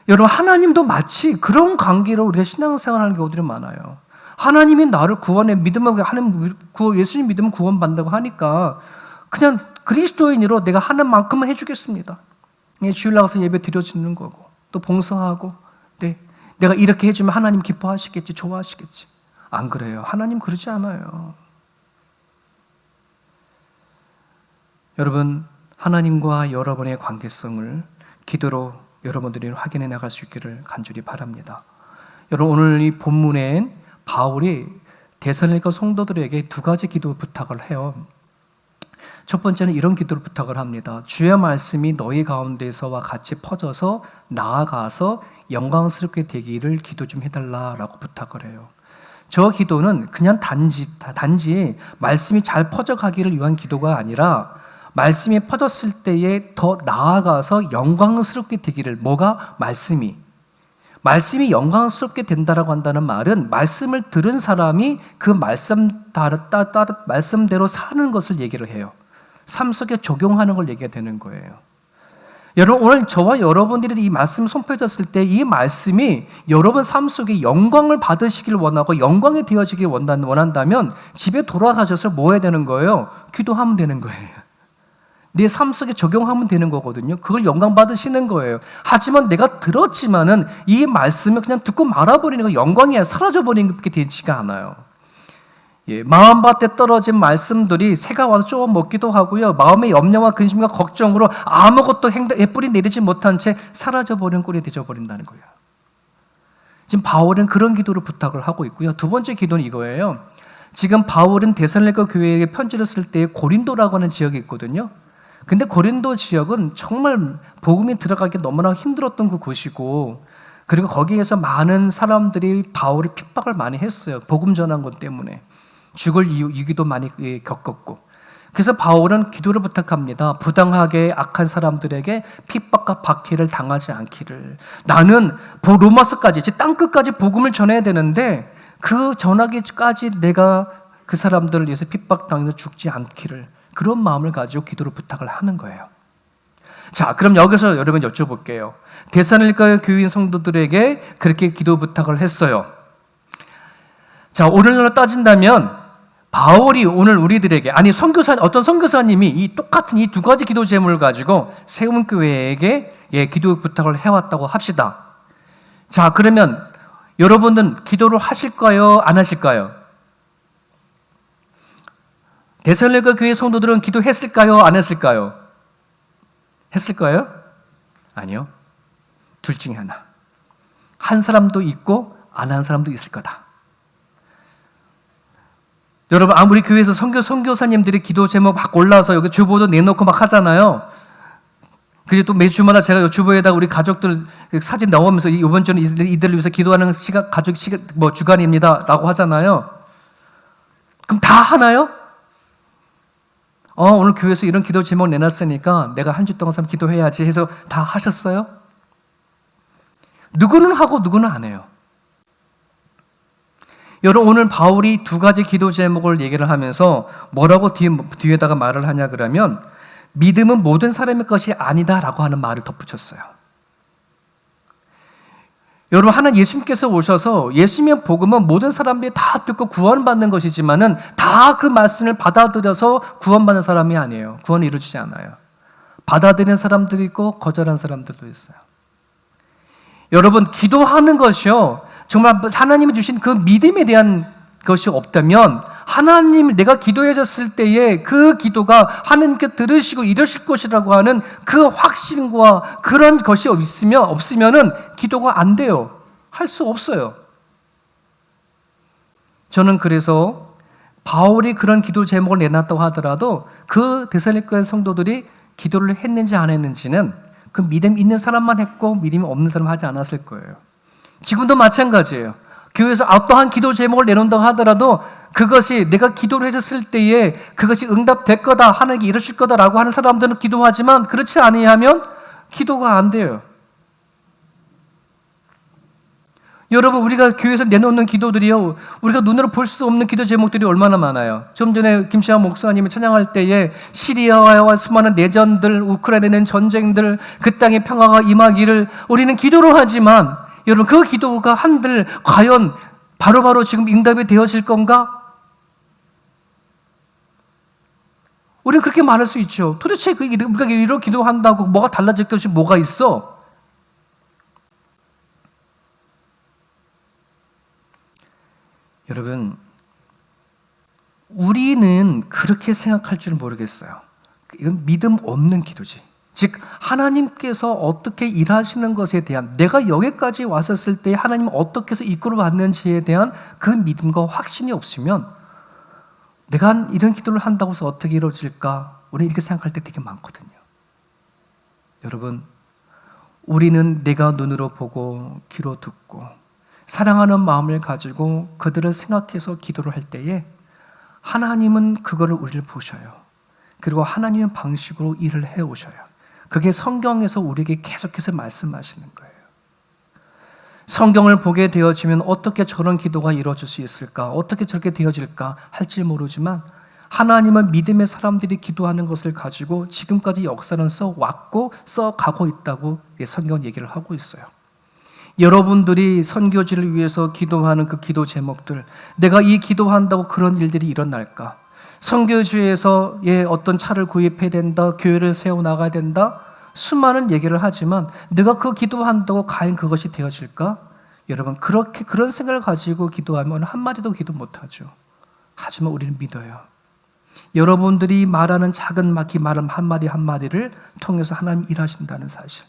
여러분, 하나님도 마치 그런 관계로 우리가 신앙생활하는 경우들이 많아요. 하나님이 나를 구원해, 예수님 믿으면 구원받는다고 하니까 그냥 그리스도인으로 내가 하는 만큼은 해주겠습니다. 주일 나가서 예배 드려주는 거고, 또 봉사하고, 네, 내가 이렇게 해주면 하나님 기뻐하시겠지, 좋아하시겠지. 안 그래요. 하나님 그러지 않아요. 여러분, 하나님과 여러분의 관계성을 기도로 여러분들이 확인해 나갈 수 있기를 간절히 바랍니다. 여러분, 오늘 이 본문엔 바울이 데살로니가 성도들에게 두 가지 기도 부탁을 해요. 첫 번째는 이런 기도를 부탁을 합니다. 주의 말씀이 너희 가운데서와 같이 퍼져서 나아가서 영광스럽게 되기를 기도 좀 해달라라고 부탁을 해요. 저 기도는 그냥 단지 말씀이 잘 퍼져가기를 위한 기도가 아니라, 말씀이 퍼졌을 때에 더 나아가서 영광스럽게 되기를, 뭐가? 말씀이 영광스럽게 된다라고 한다는 말은 말씀을 들은 사람이 그 말씀대로 사는 것을 얘기를 해요. 삶 속에 적용하는 걸 얘기가 되는 거예요. 여러분, 오늘 저와 여러분들이 이 말씀을 선포해졌을 때 이 말씀이 여러분 삶 속에 영광을 받으시길 원하고 영광이 되어지길 원한다면 집에 돌아가셔서 뭐 해야 되는 거예요? 기도하면 되는 거예요. 내 삶 속에 적용하면 되는 거거든요. 그걸 영광 받으시는 거예요. 하지만 내가 들었지만은 이 말씀을 그냥 듣고 말아버리는 거, 영광이 사라져버리는 게 되지가 않아요. 예, 마음밭에 떨어진 말씀들이 새가 와서 쪼아 먹기도 하고요, 마음의 염려와 근심과 걱정으로 아무것도 뿌리 내리지 못한 채 사라져버리는 꼴이 되어버린다는 거예요. 지금 바울은 그런 기도를 부탁을 하고 있고요. 두 번째 기도는 이거예요. 지금 바울은 데살로니가 교회에 편지를 쓸 때 고린도라고 하는 지역이 있거든요. 근데 고린도 지역은 정말 복음이 들어가기 너무나 힘들었던 그 곳이고, 그리고 거기에서 많은 사람들이 바울이 핍박을 많이 했어요. 복음 전한 것 때문에 죽을 위기도 많이 겪었고, 그래서 바울은 기도를 부탁합니다. 부당하게 악한 사람들에게 핍박과 박해를 당하지 않기를. 나는 로마서까지, 땅끝까지 복음을 전해야 되는데 그 전하기까지 내가 그 사람들을 위해서 핍박당해서 죽지 않기를, 그런 마음을 가지고 기도를 부탁을 하는 거예요. 자, 그럼 여기서 여러분 여쭤볼게요. 데살로니가 교인 성도들에게 그렇게 기도 부탁을 했어요. 자, 오늘날로 따진다면 바울이 오늘 우리들에게, 어떤 선교사님이 똑같은 이 두 가지 기도 제목을 가지고 세움 교회에게 기도 부탁을 해왔다고 합시다. 자, 그러면 여러분은 기도를 하실까요? 안 하실까요? 데살로니가 교회 성도들은 기도했을까요? 안 했을까요? 했을까요? 아니요. 둘 중에 하나. 한 사람도 있고 안 한 사람도 있을 거다. 여러분, 아무리 교회에서 선교사님들이 기도 제목 막 올라와서 여기 주보도 내놓고 막 하잖아요. 그리고 또 매주마다 제가 주보에다가 우리 가족들 사진 나오면서 이번 주는 이들을 위해서 기도하는 가족 주간입니다라고 하잖아요. 그럼 다 하나요? 오늘 교회에서 이런 기도 제목 내놨으니까 내가 한 주 동안 기도해야지 해서 다 하셨어요? 누구는 하고 누구는 안 해요. 여러분, 오늘 바울이 두 가지 기도 제목을 얘기를 하면서 뭐라고 뒤에다가 말을 하냐 그러면, 믿음은 모든 사람의 것이 아니다라고 하는 말을 덧붙였어요. 여러분, 하나님 예수님께서 오셔서 예수님의 복음은 모든 사람들이 다 듣고 구원받는 것이지만은 다 그 말씀을 받아들여서 구원받는 사람이 아니에요. 구원이 이루어지지 않아요. 받아들이는 사람들이 있고 거절한 사람들도 있어요. 여러분, 기도하는 것이요, 정말 하나님이 주신 그 믿음에 대한 것이 없다면, 하나님, 내가 기도해졌을 때에 그 기도가 하나님께 들으시고 이루실 것이라고 하는 그 확신과 그런 것이 없으면은 기도가 안 돼요. 할 수 없어요. 저는 그래서 바울이 그런 기도 제목을 내놨다고 하더라도 그 데살로니가 성도들이 기도를 했는지 안 했는지는 그 믿음 있는 사람만 했고 믿음이 없는 사람 하지 않았을 거예요. 지금도 마찬가지예요. 교회에서 어떠한 기도 제목을 내놓는다고 하더라도 그것이 내가 기도를 했을 때에 그것이 응답될 거다, 하나님께 이루실 거다라고 하는 사람들은 기도하지만 그렇지 아니하면 기도가 안 돼요. 여러분, 우리가 교회에서 내놓는 기도들이요, 우리가 눈으로 볼 수 없는 기도 제목들이 얼마나 많아요. 좀 전에 김시환 목사님이 찬양할 때에 시리아와 수많은 내전들, 우크라이나에 있는 전쟁들, 그 땅의 평화가 임하기를 우리는 기도를 하지만 여러분, 그 기도가 한들 과연 바로바로 지금 응답이 되어질 건가? 우리는 그렇게 말할 수 있죠. 도대체 우리가 이렇게 기도한다고 뭐가 달라질 것이 뭐가 있어? 여러분, 우리는 그렇게 생각할 줄 모르겠어요. 이건 믿음 없는 기도지. 즉 하나님께서 어떻게 일하시는 것에 대한, 내가 여기까지 왔었을 때 하나님 어떻게 해서 이끌어 왔는지에 대한 그 믿음과 확신이 없으면 내가 이런 기도를 한다고 해서 어떻게 이루어질까? 우리는 이렇게 생각할 때 되게 많거든요. 여러분, 우리는 내가 눈으로 보고 귀로 듣고 사랑하는 마음을 가지고 그들을 생각해서 기도를 할 때에 하나님은 그거를 우리를 보셔요. 그리고 하나님의 방식으로 일을 해오셔요. 그게 성경에서 우리에게 계속해서 말씀하시는 거예요. 성경을 보게 되어지면 어떻게 저런 기도가 이루어질 수 있을까? 어떻게 저렇게 되어질까? 할지 모르지만 하나님은 믿음의 사람들이 기도하는 것을 가지고 지금까지 역사는 써왔고 써가고 있다고 성경은 얘기를 하고 있어요. 여러분들이 선교지를 위해서 기도하는 그 기도 제목들, 내가 이 기도한다고 그런 일들이 일어날까? 선교지에서 어떤 차를 구입해야 된다, 교회를 세워나가야 된다, 수많은 얘기를 하지만 내가 그 기도한다고 과연 그것이 되어질까? 여러분, 그런 생각을 가지고 기도하면 한마디도 기도 못하죠. 하지만 우리는 믿어요. 여러분들이 말하는 작은 말 한마디 한마디를 통해서 하나님 일하신다는 사실,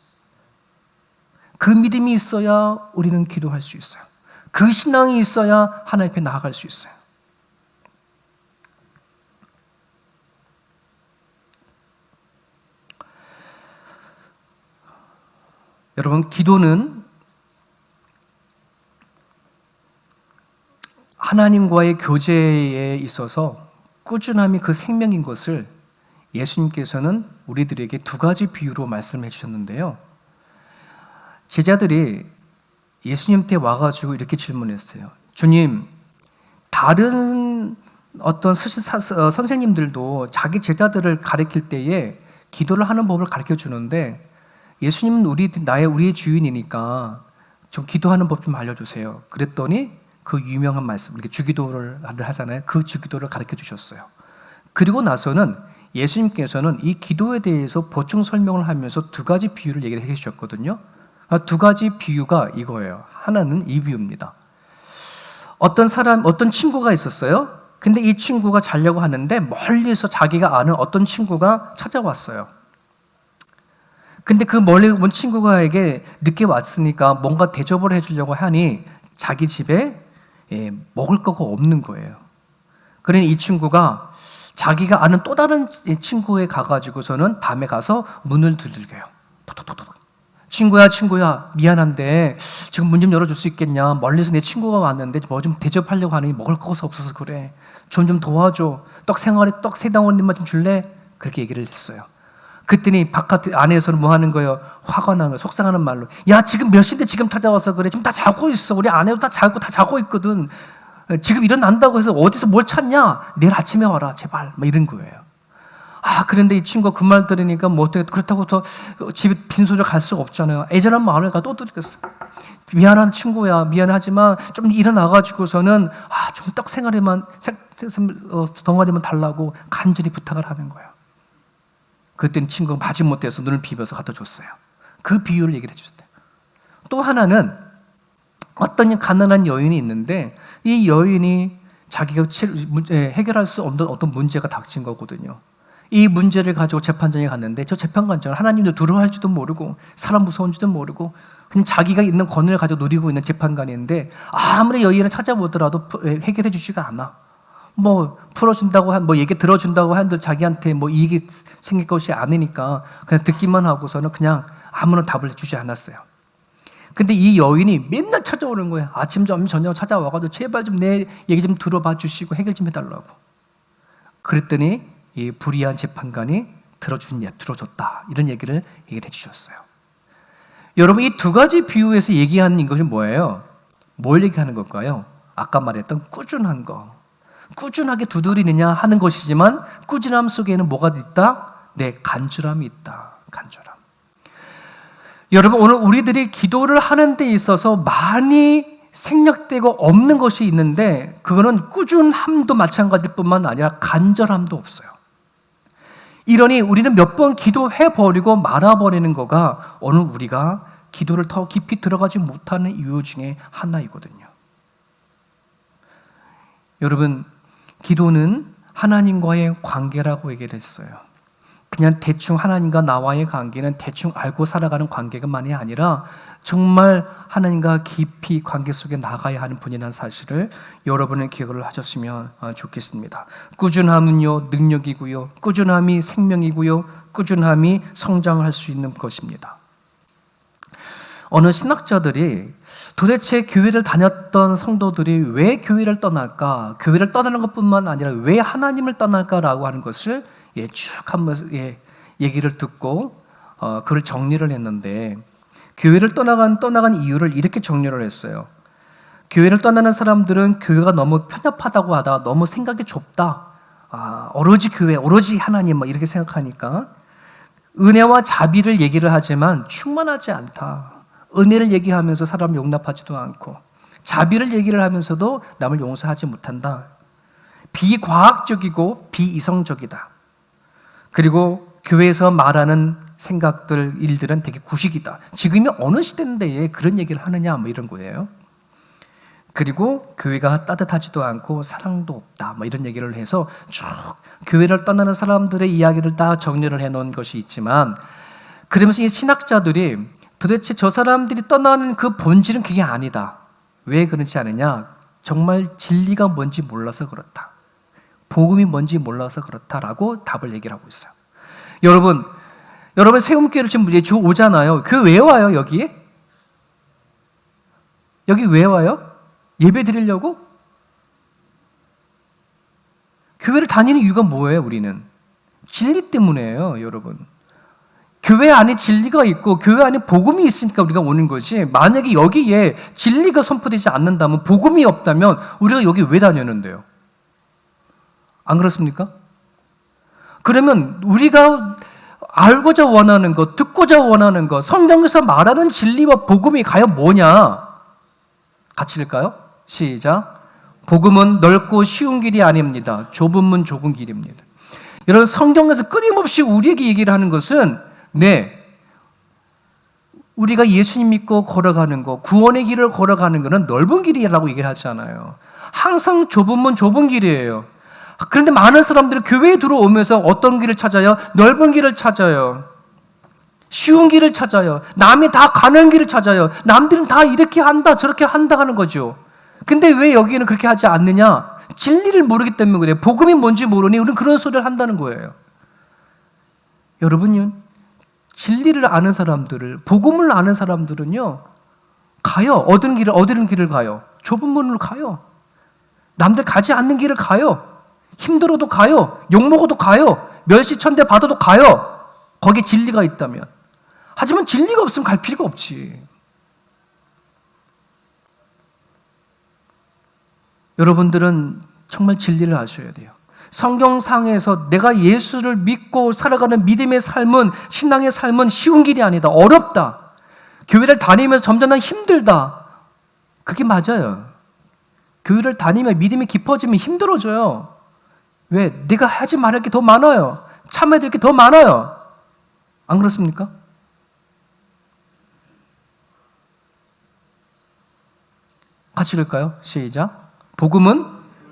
그 믿음이 있어야 우리는 기도할 수 있어요. 그 신앙이 있어야 하나님 앞에 나아갈 수 있어요. 여러분, 기도는 하나님과의 교제에 있어서 꾸준함이 그 생명인 것을 예수님께서는 우리들에게 두 가지 비유로 말씀해 주셨는데요. 제자들이 예수님한테 와가지고 이렇게 질문했어요. 주님, 다른 어떤 선생님들도 자기 제자들을 가르칠 때에 기도를 하는 법을 가르쳐 주는데 예수님은 우리의 주인이니까 좀 기도하는 법 좀 알려주세요. 그랬더니 그 유명한 말씀, 이렇게 주기도를 하잖아요. 그 주기도를 가르쳐 주셨어요. 그리고 나서는 예수님께서는 이 기도에 대해서 보충 설명을 하면서 두 가지 비유를 얘기를 해 주셨거든요. 두 가지 비유가 이거예요. 하나는 이 비유입니다. 어떤 친구가 있었어요. 근데 이 친구가 자려고 하는데 멀리서 자기가 아는 어떤 친구가 찾아왔어요. 근데 그 멀리 온 친구가에게 늦게 왔으니까 뭔가 대접을 해주려고 하니 자기 집에 먹을 거가 없는 거예요. 그러니 이 친구가 자기가 아는 또 다른 친구에 가가지고서는 밤에 가서 문을 두들겨요. 톡톡톡톡. 친구야, 미안한데 지금 문 좀 열어줄 수 있겠냐? 멀리서 내 친구가 왔는데 뭐 좀 대접하려고 하니 먹을 거가 없어서 그래. 좀 도와줘. 떡 세 덩어리만 좀 줄래? 그렇게 얘기를 했어요. 그랬더니 바깥 안에서는 뭐 하는 거예요? 화가 나는 거예요. 속상하는 말로. 야, 지금 몇 시인데 지금 찾아와서 그래. 지금 다 자고 있어. 우리 아내도 다 자고 있거든. 지금 일어난다고 해서 어디서 뭘 찾냐? 내일 아침에 와라, 제발. 막 이런 거예요. 그런데 이 친구가 그 말 들으니까 뭐 어떻게, 그렇다고 또 집에 빈소리를 갈 수가 없잖아요. 애절한 마음을 또 들겠어. 미안한 친구야, 미안하지만 좀 일어나가지고서는 좀 떡 덩어리만 달라고 간절히 부탁을 하는 거예요. 그때는 친구가 마지못해서 눈을 비벼서 갖다 줬어요. 그 비유를 얘기를 해주셨대요. 또 하나는 어떤 가난한 여인이 있는데 이 여인이 자기가 해결할 수 없는 어떤 문제가 닥친 거거든요. 이 문제를 가지고 재판장에 갔는데 저 재판관장은 하나님도 두려워할지도 모르고 사람 무서운지도 모르고 그냥 자기가 있는 권한을 가지고 누리고 있는 재판관인데 아무리 여인을 찾아보더라도 해결해 주지가 않아. 뭐 풀어준다고 뭐 얘기 들어준다고 한들 자기한테 뭐 이익이 생길 것이 아니니까 그냥 듣기만 하고서는 그냥 아무런 답을 주지 않았어요. 근데 이 여인이 맨날 찾아오는 거예요. 아침, 점심, 저녁 찾아와가지고 제발 좀 내 얘기 좀 들어봐 주시고 해결 좀 해달라고. 그랬더니 이 불의한 재판관이 들어줬다. 이런 얘기를 해주셨어요. 여러분, 이 두 가지 비유에서 얘기하는 것이 뭐예요? 뭘 얘기하는 걸까요? 아까 말했던 꾸준한 거. 꾸준하게 두드리느냐 하는 것이지만 꾸준함 속에는 뭐가 있다? 네, 간절함이 있다. 간절함. 여러분, 오늘 우리들이 기도를 하는 데 있어서 많이 생략되고 없는 것이 있는데 그거는 꾸준함도 마찬가지일 뿐만 아니라 간절함도 없어요. 이러니 우리는 몇 번 기도해버리고 말아버리는 거가 오늘 우리가 기도를 더 깊이 들어가지 못하는 이유 중에 하나이거든요. 여러분, 기도는 하나님과의 관계라고 얘기를 했어요. 그냥 대충 하나님과 나와의 관계는 대충 알고 살아가는 관계만이 아니라 정말 하나님과 깊이 관계 속에 나가야 하는 분이라는 사실을 여러분의 기억을 하셨으면 좋겠습니다. 꾸준함은요, 능력이고요. 꾸준함이 생명이고요. 꾸준함이 성장할 수 있는 것입니다. 어느 신학자들이 도대체 교회를 다녔던 성도들이 왜 교회를 떠날까? 교회를 떠나는 것뿐만 아니라 왜 하나님을 떠날까라고 하는 것을 쭉 한번 얘기를 듣고 그걸 정리를 했는데 교회를 떠나간 이유를 이렇게 정리를 했어요. 교회를 떠나는 사람들은 교회가 너무 편협하다고 하다, 너무 생각이 좁다, 오로지 교회, 오로지 하나님 이렇게 생각하니까 은혜와 자비를 얘기를 하지만 충만하지 않다. 은혜를 얘기하면서 사람을 용납하지도 않고 자비를 얘기를 하면서도 남을 용서하지 못한다. 비과학적이고 비이성적이다. 그리고 교회에서 말하는 생각들, 일들은 되게 구식이다. 지금이 어느 시대인데 그런 얘기를 하느냐 이런 거예요. 그리고 교회가 따뜻하지도 않고 사랑도 없다 이런 얘기를 해서 쭉 교회를 떠나는 사람들의 이야기를 다 정리를 해놓은 것이 있지만 그러면서 이 신학자들이 도대체 저 사람들이 떠나는 그 본질은 그게 아니다. 왜 그렇지 않느냐? 정말 진리가 뭔지 몰라서 그렇다. 복음이 뭔지 몰라서 그렇다라고 답을 얘기를 하고 있어요. 여러분 세움교회를 지금 주 오잖아요. 그 왜 와요, 여기? 여기 왜 와요? 예배 드리려고? 교회를 다니는 이유가 뭐예요, 우리는? 진리 때문이에요, 여러분. 교회 안에 진리가 있고 교회 안에 복음이 있으니까 우리가 오는 거지. 만약에 여기에 진리가 선포되지 않는다면, 복음이 없다면 우리가 여기 왜 다녔는데요? 안 그렇습니까? 그러면 우리가 알고자 원하는 것, 듣고자 원하는 것, 성경에서 말하는 진리와 복음이 과연 뭐냐? 같이 읽을까요? 시작. 복음은 넓고 쉬운 길이 아닙니다. 좁은 문 좁은 길입니다. 여러분, 성경에서 끊임없이 우리에게 얘기를 하는 것은 우리가 예수님 믿고 걸어가는 거, 구원의 길을 걸어가는 것은 넓은 길이라고 얘기를 하잖아요. 항상 좁은 문 좁은 길이에요. 그런데 많은 사람들이 교회에 들어오면서 어떤 길을 찾아요? 넓은 길을 찾아요. 쉬운 길을 찾아요. 남이 다 가는 길을 찾아요. 남들은 다 이렇게 한다 저렇게 한다 하는 거죠. 근데 왜 여기는 그렇게 하지 않느냐? 진리를 모르기 때문에 그래요. 복음이 뭔지 모르니 우리는 그런 소리를 한다는 거예요. 여러분요, 진리를 아는 사람들을, 복음을 아는 사람들은요, 가요. 얻은 길을 가요. 좁은 문으로 가요. 남들 가지 않는 길을 가요. 힘들어도 가요. 욕먹어도 가요. 멸시천대 받아도 가요. 거기에 진리가 있다면. 하지만 진리가 없으면 갈 필요가 없지. 여러분들은 정말 진리를 아셔야 돼요. 성경상에서 내가 예수를 믿고 살아가는 믿음의 삶은, 신앙의 삶은 쉬운 길이 아니다. 어렵다. 교회를 다니면서 점점 힘들다. 그게 맞아요. 교회를 다니면 믿음이 깊어지면 힘들어져요. 왜? 내가 하지 말할 게 더 많아요. 참아야 될 게 더 많아요. 안 그렇습니까? 같이 읽을까요? 시작. 복음은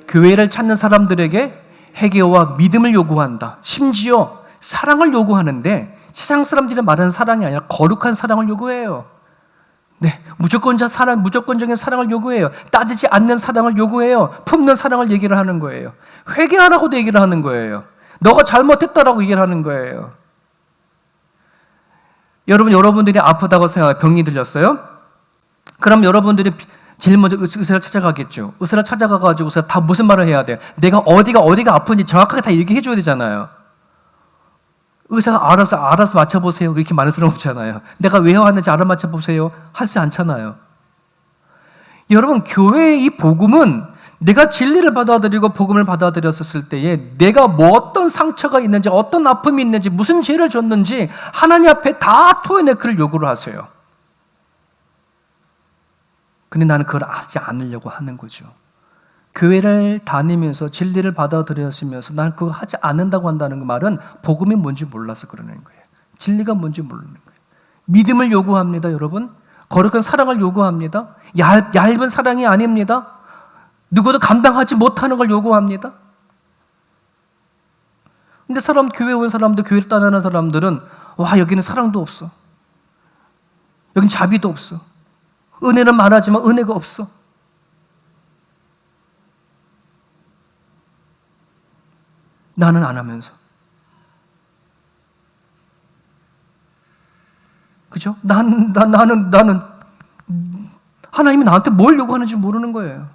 교회를 찾는 사람들에게 회개와 믿음을 요구한다. 심지어 사랑을 요구하는데 세상 사람들이 말하는 사랑이 아니라 거룩한 사랑을 요구해요. 무조건적인 사랑을 요구해요. 따지지 않는 사랑을 요구해요. 품는 사랑을 얘기를 하는 거예요. 회개하라고도 얘기를 하는 거예요. 너가 잘못했다라고 얘기를 하는 거예요. 여러분들이 아프다고 생각해 병이 들렸어요? 그럼 여러분들이 제일 먼저 의사를 찾아가겠죠. 의사를 찾아가가지고 의사 다 무슨 말을 해야 돼요? 내가 어디가 아픈지 정확하게 다 얘기해 줘야 되잖아요. 의사가 알아서 맞춰보세요. 그렇게 많은 사람 없잖아요. 내가 왜 왔는지 알아 맞춰보세요. 하지 않잖아요. 여러분, 교회의 이 복음은 내가 진리를 받아들이고 복음을 받아들였을 때에 내가 뭐 어떤 상처가 있는지, 어떤 아픔이 있는지, 무슨 죄를 졌는지 하나님 앞에 다 토해내 그를 요구를 하세요. 근데 나는 그걸 하지 않으려고 하는 거죠. 교회를 다니면서 진리를 받아들였으면서 나는 그거 하지 않는다고 한다는 그 말은 복음이 뭔지 몰라서 그러는 거예요. 진리가 뭔지 모르는 거예요. 믿음을 요구합니다, 여러분. 거룩한 사랑을 요구합니다. 얇은 사랑이 아닙니다. 누구도 감당하지 못하는 걸 요구합니다. 근데 교회 온 사람들, 교회를 떠나는 사람들은 와, 여기는 사랑도 없어. 여긴 자비도 없어. 은혜는 말하지만 은혜가 없어. 나는 안 하면서. 그죠? 나는 하나님이 나한테 뭘 요구하는지 모르는 거예요.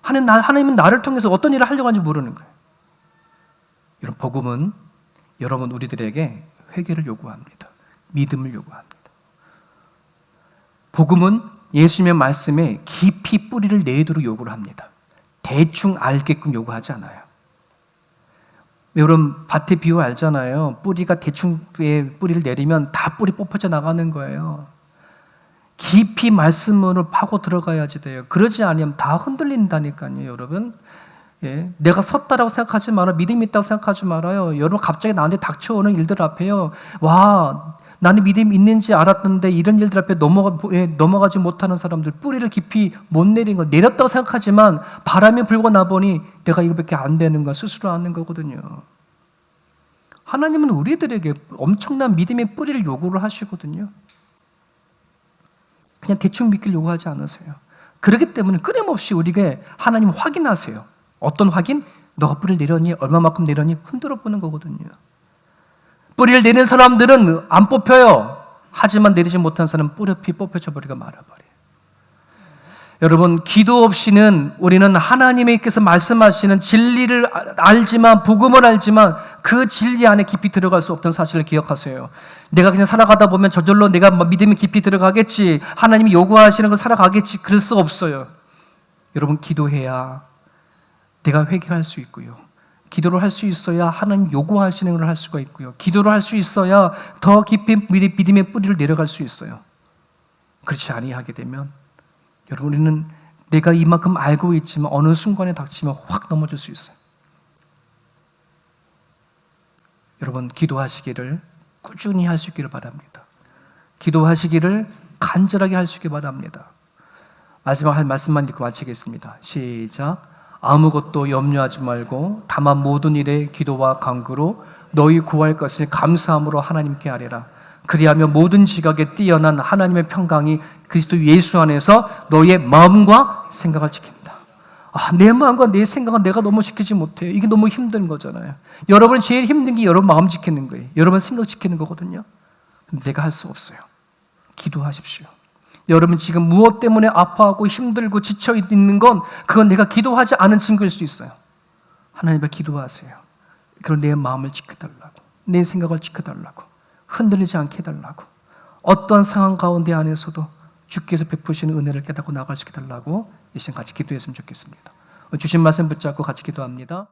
하나님은 나를 통해서 어떤 일을 하려고 하는지 모르는 거예요. 이런 복음은 여러분 우리들에게 회개를 요구합니다. 믿음을 요구합니다. 복음은 예수님의 말씀에 깊이 뿌리를 내도록 요구를 합니다. 대충 알게끔 요구하지 않아요. 여러분 밭의 비유 알잖아요. 뿌리가 대충 뿌리를 내리면 다 뿌리 뽑혀져 나가는 거예요. 깊이 말씀으로 파고 들어가야지 돼요. 그러지 않으면 다 흔들린다니까요, 여러분. 예, 내가 섰다라고 생각하지 말아요. 믿음이 있다고 생각하지 말아요. 여러분 갑자기 나한테 닥쳐오는 일들 앞에요. 와, 나는 믿음이 있는지 알았는데 이런 일들 앞에 넘어가지 못하는 사람들, 뿌리를 깊이 못 내린 거, 내렸다고 생각하지만 바람이 불고 나보니 내가 이거밖에 안 되는 거 스스로 아는 거거든요. 하나님은 우리들에게 엄청난 믿음의 뿌리를 요구를 하시거든요. 그냥 대충 믿길 요구하지 않으세요. 그렇기 때문에 끊임없이 우리에게 하나님 확인하세요. 어떤 확인? 너가 뿌리를 내렸니? 얼마만큼 내렸니? 흔들어 보는 거거든요. 뿌리를 내는 사람들은 안 뽑혀요. 하지만 내리지 못한 사람은 뿌리 뽑혀져 버리고 말아버려요. 여러분, 기도 없이는 우리는 하나님께서 말씀하시는 진리를 알지만, 복음을 알지만 그 진리 안에 깊이 들어갈 수 없다는 사실을 기억하세요. 내가 그냥 살아가다 보면 저절로 내가 믿음이 깊이 들어가겠지, 하나님이 요구하시는 걸 살아가겠지, 그럴 수 없어요. 여러분, 기도해야 내가 회개할 수 있고요. 기도를 할 수 있어야 하나님 요구하시는 걸 할 수가 있고요. 기도를 할 수 있어야 더 깊이 믿음의 뿌리를 내려갈 수 있어요. 그렇지 아니하게 되면 여러분, 우리는 내가 이만큼 알고 있지만 어느 순간에 닥치면 확 넘어질 수 있어요. 여러분, 기도하시기를 꾸준히 할 수 있기를 바랍니다. 기도하시기를 간절하게 할 수 있기를 바랍니다. 마지막 할 말씀만 읽고 마치겠습니다. 시작. 아무것도 염려하지 말고 다만 모든 일에 기도와 간구로 너희 구할 것을 감사함으로 하나님께 아뢰라. 그리하면 모든 지각에 뛰어난 하나님의 평강이 그리스도 예수 안에서 너희의 마음과 생각을 지킨다. 내 마음과 내 생각은 내가 너무 지키지 못해요. 이게 너무 힘든 거잖아요. 여러분이 제일 힘든 게 여러분 마음 지키는 거예요. 여러분 생각 지키는 거거든요. 근데 내가 할 수 없어요. 기도하십시오. 여러분 지금 무엇 때문에 아파하고 힘들고 지쳐 있는 건 그건 내가 기도하지 않은 증거일 수 있어요. 하나님 앞에 기도하세요. 그럼 내 마음을 지켜달라고, 내 생각을 지켜달라고, 흔들리지 않게 해달라고, 어떤 상황 가운데 안에서도 주께서 베푸시는 은혜를 깨닫고 나갈 수 있게 해달라고 이 시간 같이 기도했으면 좋겠습니다. 주신 말씀 붙잡고 같이 기도합니다.